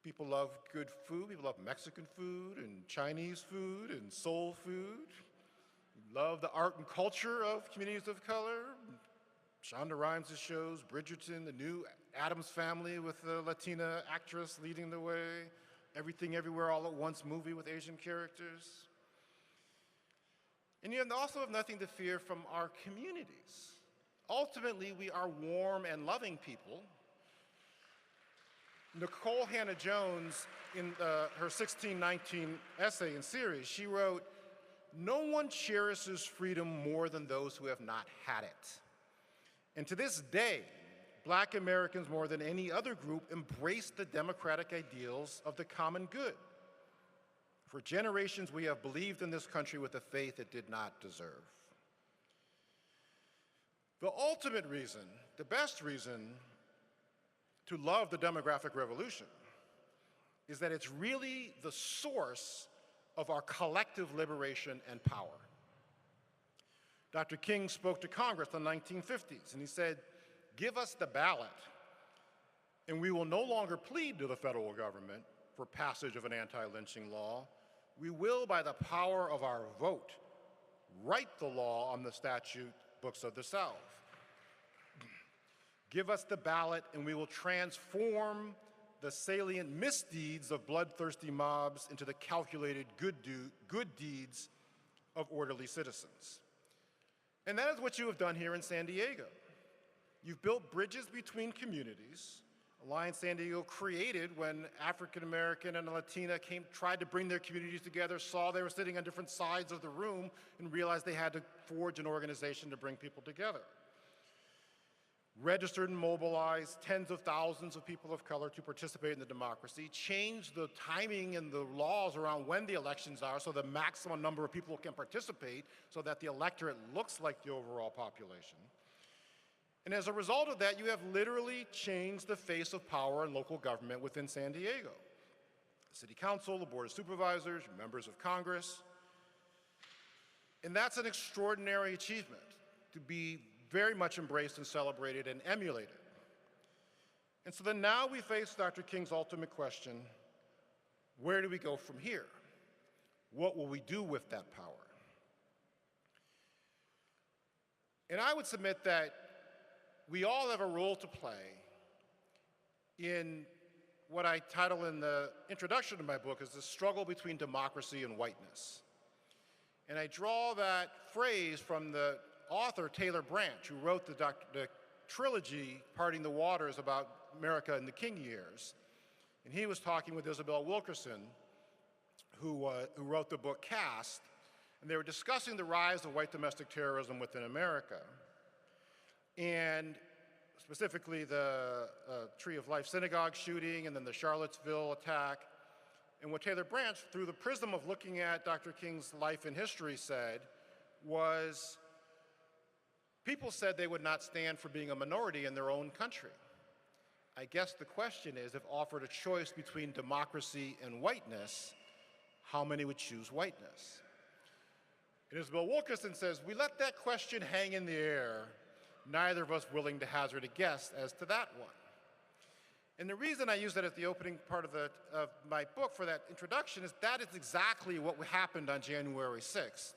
People love good food. People love Mexican food and Chinese food and soul food. We love the art and culture of communities of color. Shonda Rhimes' shows, Bridgerton, the new Addams Family with the Latina actress leading the way, Everything Everywhere All at Once movie with Asian characters. And you also have nothing to fear from our communities. Ultimately, we are warm and loving people. Nicole Hannah-Jones, in her 1619 essay and series, she wrote, "No one cherishes freedom more than those who have not had it." And to this day, Black Americans, more than any other group, embrace the democratic ideals of the common good. For generations, we have believed in this country with a faith it did not deserve. The ultimate reason, the best reason to love the demographic revolution is that it's really the source of our collective liberation and power. Dr. King spoke to Congress in the 1950s, and he said, "Give us the ballot, and we will no longer plead to the federal government for passage of an anti-lynching law. We will, by the power of our vote, write the law on the statute books of the South. Give us the ballot, and we will transform the salient misdeeds of bloodthirsty mobs into the calculated good deeds of orderly citizens." And that is what you have done here in San Diego. You've built bridges between communities. Alliance San Diego created when African American and Latina tried to bring their communities together, saw they were sitting on different sides of the room, and realized they had to forge an organization to bring people together. Registered and mobilized tens of thousands of people of color to participate in the democracy, changed the timing and the laws around when the elections are so the maximum number of people can participate so that the electorate looks like the overall population. And as a result of that, you have literally changed the face of power in local government within San Diego. The City Council, the Board of Supervisors, members of Congress. And that's an extraordinary achievement to be very much embraced and celebrated and emulated. And so then now we face Dr. King's ultimate question: where do we go from here? What will we do with that power? And I would submit that we all have a role to play in what I title in the introduction to my book as the struggle between democracy and whiteness. And I draw that phrase from the author Taylor Branch, who wrote the trilogy, Parting the Waters, about America in the King years. And he was talking with Isabel Wilkerson, who wrote the book Caste, and they were discussing the rise of white domestic terrorism within America. and specifically the Tree of Life Synagogue shooting and then the Charlottesville attack. And what Taylor Branch, through the prism of looking at Dr. King's life and history, said was, people said they would not stand for being a minority in their own country. I guess the question is, if offered a choice between democracy and whiteness, how many would choose whiteness? And Isabel Wilkerson says, we let that question hang in the air, neither of us willing to hazard a guess as to that one. And the reason I use that as the opening part of my book for that introduction is that is exactly what happened on January 6th,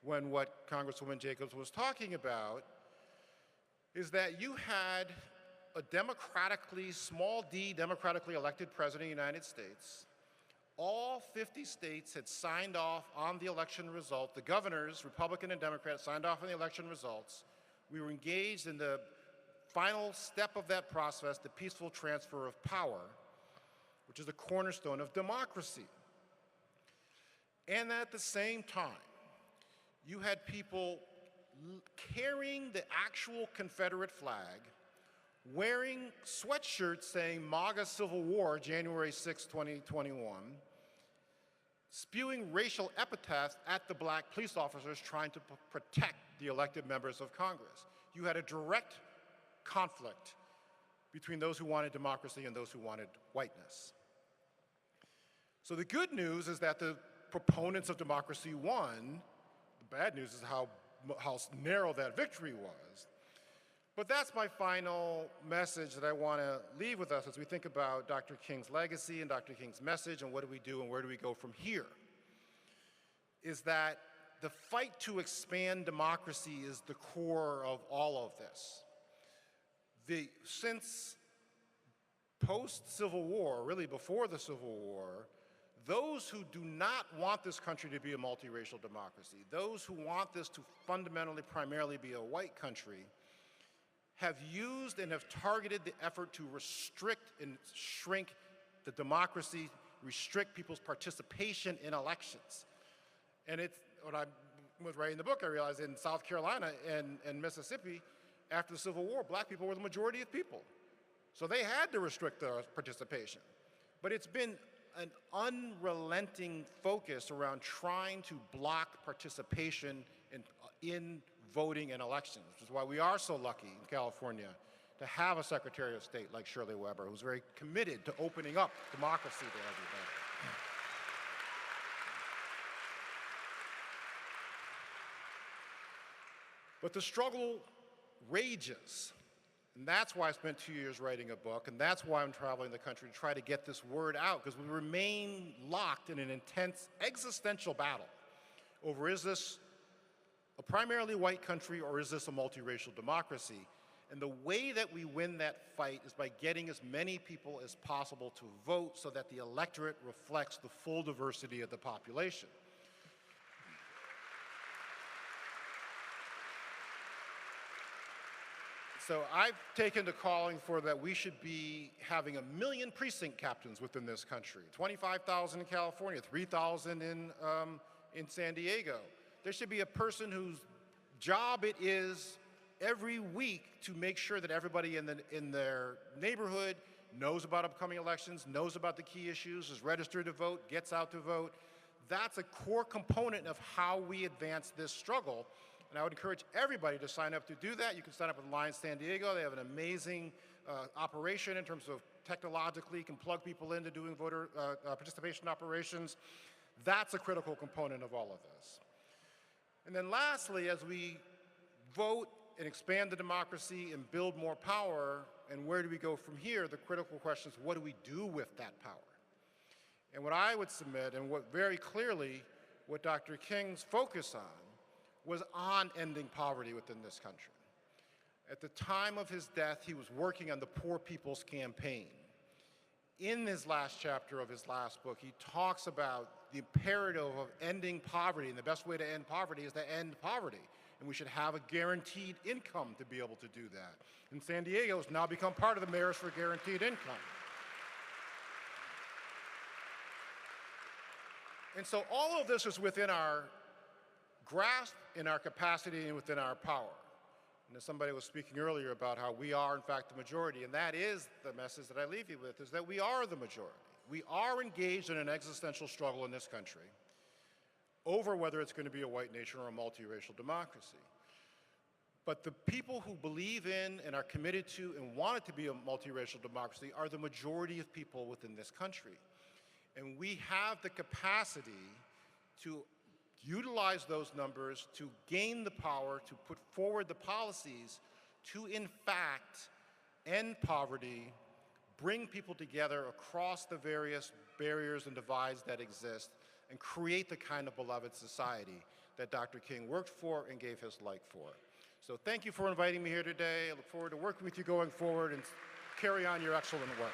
when what Congresswoman Jacobs was talking about is that you had a democratically, small d, democratically elected president of the United States. All 50 states had signed off on the election result. The governors, Republican and Democrat, signed off on the election results. We were engaged in the final step of that process, the peaceful transfer of power, which is the cornerstone of democracy. And at the same time, you had people carrying the actual Confederate flag, wearing sweatshirts saying MAGA Civil War, January 6, 2021, spewing racial epithets at the black police officers trying to protect the elected members of Congress. You had a direct conflict between those who wanted democracy and those who wanted whiteness. So the good news is that the proponents of democracy won. The bad news is how narrow that victory was. But that's my final message that I want to leave with us as we think about Dr. King's legacy and Dr. King's message and what do we do and where do we go from here, is that the fight to expand democracy is the core of all of this. Since post-Civil War, really before the Civil War, those who do not want this country to be a multiracial democracy, those who want this to fundamentally, primarily be a white country, have used and have targeted the effort to restrict and shrink the democracy, restrict people's participation in elections. And it's, when I was writing the book, I realized in South Carolina and Mississippi, after the Civil War, black people were the majority of people. So they had to restrict their participation. But it's been an unrelenting focus around trying to block participation in voting and elections, which is why we are so lucky in California to have a Secretary of State like Shirley Weber, who's very committed to opening up democracy to everybody. But the struggle rages, and that's why I spent 2 years writing a book, and that's why I'm traveling the country to try to get this word out, because we remain locked in an intense existential battle over, is this a primarily white country or is this a multiracial democracy? And the way that we win that fight is by getting as many people as possible to vote so that the electorate reflects the full diversity of the population. So I've taken to calling for that we should be having 1 million precinct captains within this country, 25,000 in California, 3,000 in San Diego. There should be a person whose job it is every week to make sure that everybody in their neighborhood knows about upcoming elections, knows about the key issues, is registered to vote, gets out to vote. That's a core component of how we advance this struggle. And I would encourage everybody to sign up to do that. You can sign up with Alliance San Diego. They have an amazing operation in terms of technologically can plug people into doing voter participation operations. That's a critical component of all of this. And then lastly, as we vote and expand the democracy and build more power, and where do we go from here, the critical question is, what do we do with that power? And what I would submit, and what very clearly what Dr. King's focus on, was on ending poverty within this country. At the time of his death, he was working on the Poor People's Campaign. In his last chapter of his last book, he talks about the imperative of ending poverty, and the best way to end poverty is to end poverty. And we should have a guaranteed income to be able to do that. And San Diego has now become part of the Mayors for Guaranteed Income. And so all of this is within our grasp, in our capacity, and within our power. And as somebody was speaking earlier about how we are, in fact, the majority, and that is the message that I leave you with, is that we are the majority. We are engaged in an existential struggle in this country over whether it's going to be a white nation or a multiracial democracy. But the people who believe in and are committed to and want it to be a multiracial democracy are the majority of people within this country. And we have the capacity to utilize those numbers to gain the power to put forward the policies to, in fact, end poverty, bring people together across the various barriers and divides that exist, and create the kind of beloved society that Dr. King worked for and gave his life for. So thank you for inviting me here today. I look forward to working with you going forward and carry on your excellent work.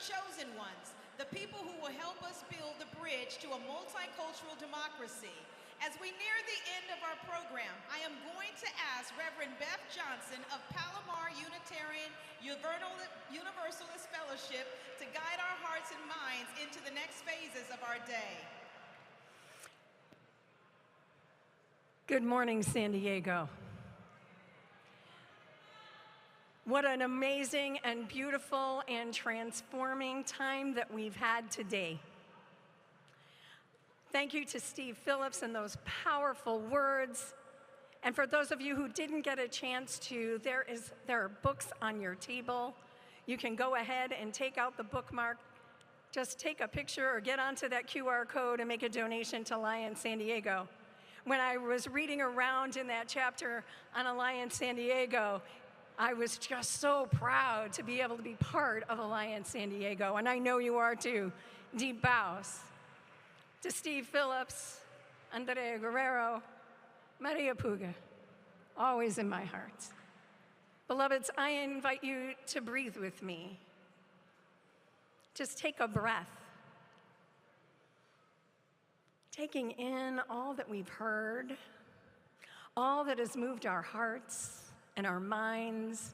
chosen ones, the people who will help us build the bridge to a multicultural democracy. As we near the end of our program, I am going to ask Reverend Beth Johnson of Palomar Unitarian Universalist Fellowship to guide our hearts and minds into the next phases of our day. Good morning, San Diego. What an amazing and beautiful and transforming time that we've had today. Thank you to Steve Phillips and those powerful words. And for those of you who didn't get a chance to, there are books on your table. You can go ahead and take out the bookmark. Just take a picture or get onto that QR code and make a donation to Alliance San Diego. When I was reading around in that chapter on Alliance San Diego, I was just so proud to be able to be part of Alliance San Diego, and I know you are too. Deep bows to Steve Phillips, Andrea Guerrero, Maria Puga, always in my heart. Beloveds, I invite you to breathe with me. Just take a breath. Taking in all that we've heard, all that has moved our hearts and our minds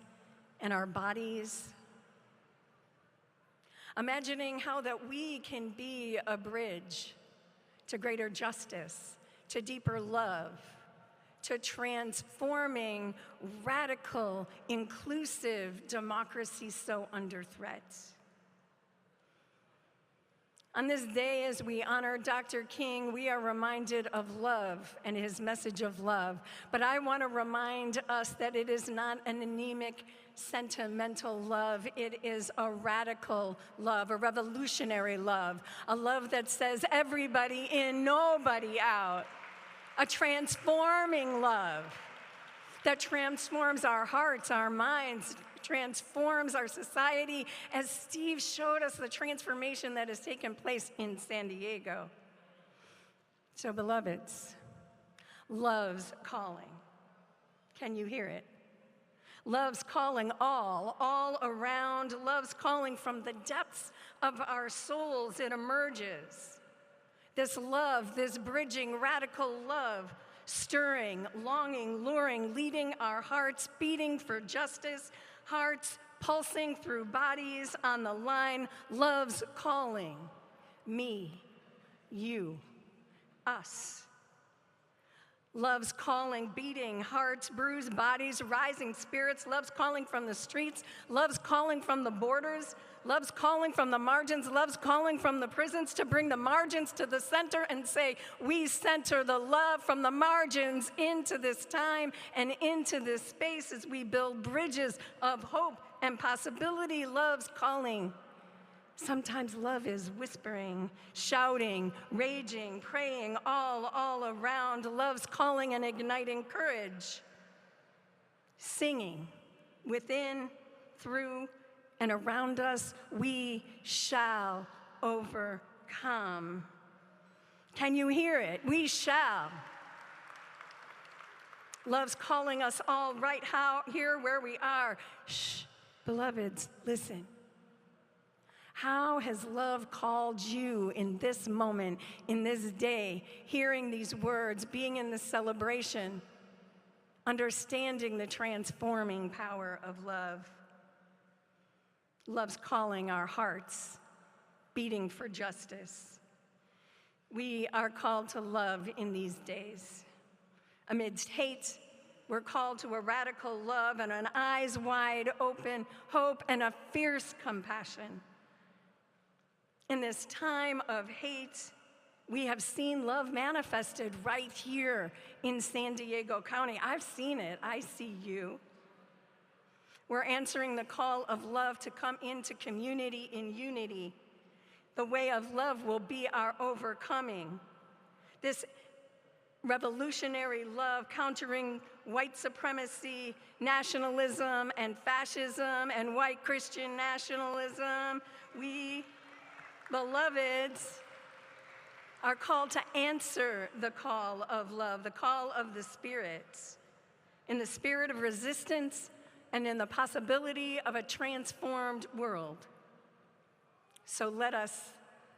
and our bodies. Imagining how that we can be a bridge to greater justice, to deeper love, to transforming radical, inclusive democracy so under threat. On this day, as we honor Dr. King, we are reminded of love and his message of love. But I want to remind us that it is not an anemic, sentimental love. It is a radical love, a revolutionary love, a love that says everybody in, nobody out, a transforming love that transforms our hearts, our minds, transforms our society, as Steve showed us the transformation that has taken place in San Diego. So, beloveds, love's calling. Can you hear it? Love's calling all around. Love's calling from the depths of our souls. It emerges. This love, this bridging, radical love, stirring, longing, luring, leading our hearts, beating for justice, hearts pulsing through bodies on the line. Love's calling. Me, you, us. Love's calling, beating hearts, bruised bodies, rising spirits. Love's calling from the streets. Love's calling from the borders. Love's calling from the margins. Love's calling from the prisons to bring the margins to the center and say, we center the love from the margins into this time and into this space as we build bridges of hope and possibility. Love's calling. Sometimes love is whispering, shouting, raging, praying all around. Love's calling and igniting courage, singing within, through, and around us. We shall overcome. Can you hear it? We shall. Love's calling us all right here where we are. Shh, beloveds, listen. How has love called you in this moment, in this day, hearing these words, being in the celebration, understanding the transforming power of love? Love's calling our hearts, beating for justice. We are called to love in these days. Amidst hate, we're called to a radical love and an eyes wide open hope and a fierce compassion. In this time of hate, we have seen love manifested right here in San Diego County. I've seen it. I see you. We're answering the call of love to come into community in unity. The way of love will be our overcoming. This revolutionary love countering white supremacy, nationalism, and fascism, and white Christian nationalism. We, beloveds, are called to answer the call of love, the call of the Spirit, in the spirit of resistance and in the possibility of a transformed world. So let us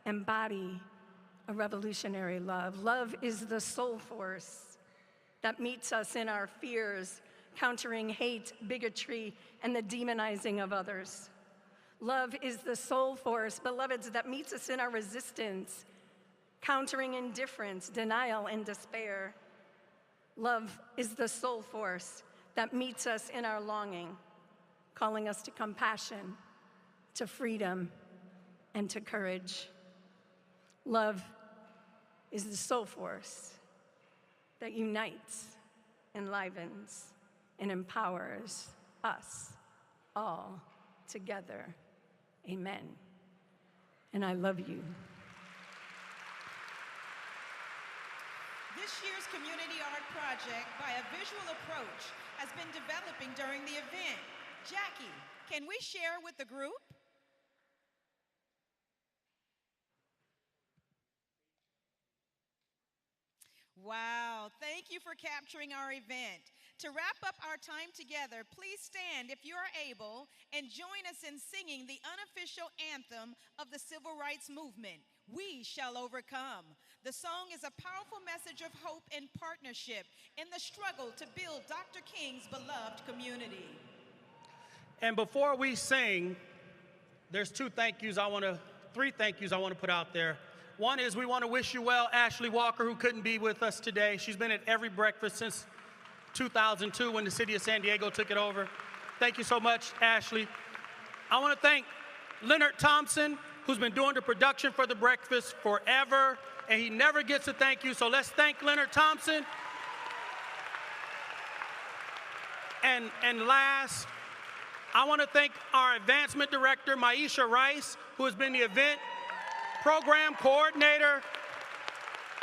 embody a revolutionary love. Love is the soul force that meets us in our fears, countering hate, bigotry, and the demonizing of others. Love is the soul force, beloveds, that meets us in our resistance, countering indifference, denial, and despair. Love is the soul force that meets us in our longing, calling us to compassion, to freedom, and to courage. Love is the soul force that unites, enlivens, and empowers us all together. Amen. And I love you. This year's community art project by a visual approach has been developing during the event. Jackie, can we share with the group? Wow, thank you for capturing our event. To wrap up our time together, please stand if you are able and join us in singing the unofficial anthem of the Civil Rights Movement, We Shall Overcome. The song is a powerful message of hope and partnership in the struggle to build Dr. King's beloved community. And before we sing, there's three thank yous I want to put out there. One is we want to wish you well, Ashley Walker, who couldn't be with us today. She's been at every breakfast since 2002 when the city of San Diego took it over. Thank you so much, Ashley. I want to thank Leonard Thompson, who's been doing the production for the breakfast forever, and he never gets a thank you, so let's thank Leonard Thompson. And last, I want to thank our advancement director, Maisha Rice, who has been the event program coordinator.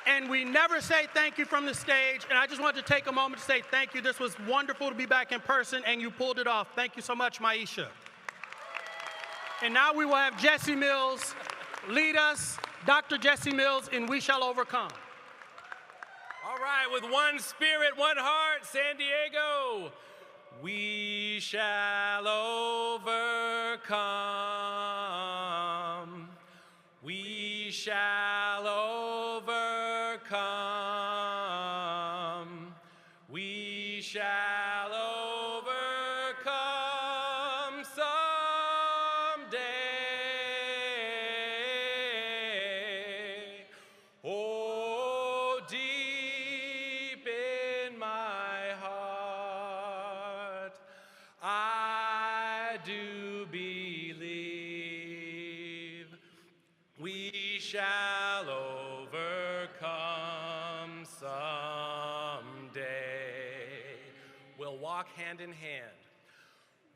And we never say thank you from the stage, and I just wanted to take a moment to say thank you. This was wonderful to be back in person, and you pulled it off. Thank you so much, Maisha. And now we will have Jesse Mills lead us, Dr. Jesse Mills, in We Shall Overcome. All right, with one spirit, one heart, San Diego. We shall overcome. We shall overcome. We shall overcome someday. Oh, deep in my heart, I do believe we shall overcome someday. We'll walk hand in hand.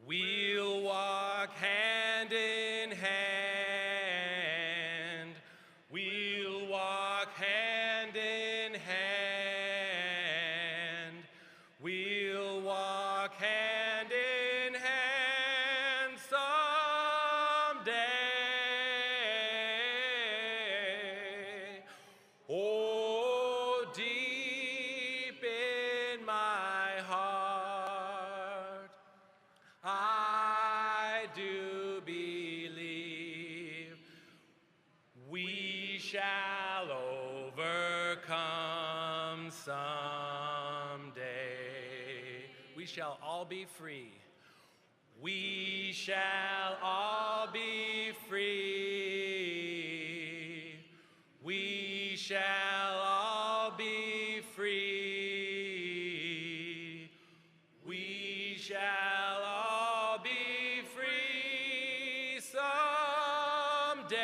We'll walk hand in hand. We'll walk hand in hand. We'll walk hand in hand someday. Oh, deep in my heart, I do believe we shall overcome someday. We shall all be free. We shall all be free. We shall all be free. We shall all be free someday.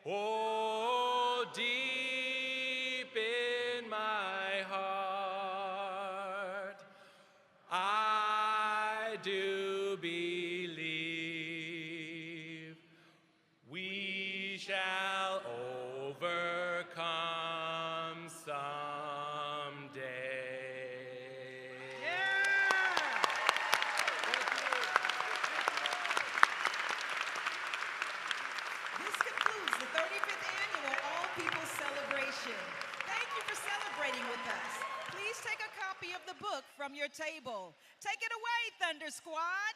Oh, deep in my heart, I do believe we shall overcome someday. This concludes the 35th Annual All People Celebration. Thank you for celebrating with us. Please take a copy of the book from your table. Take it away, Thunder Squad.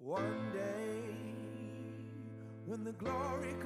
One day, when the glory comes.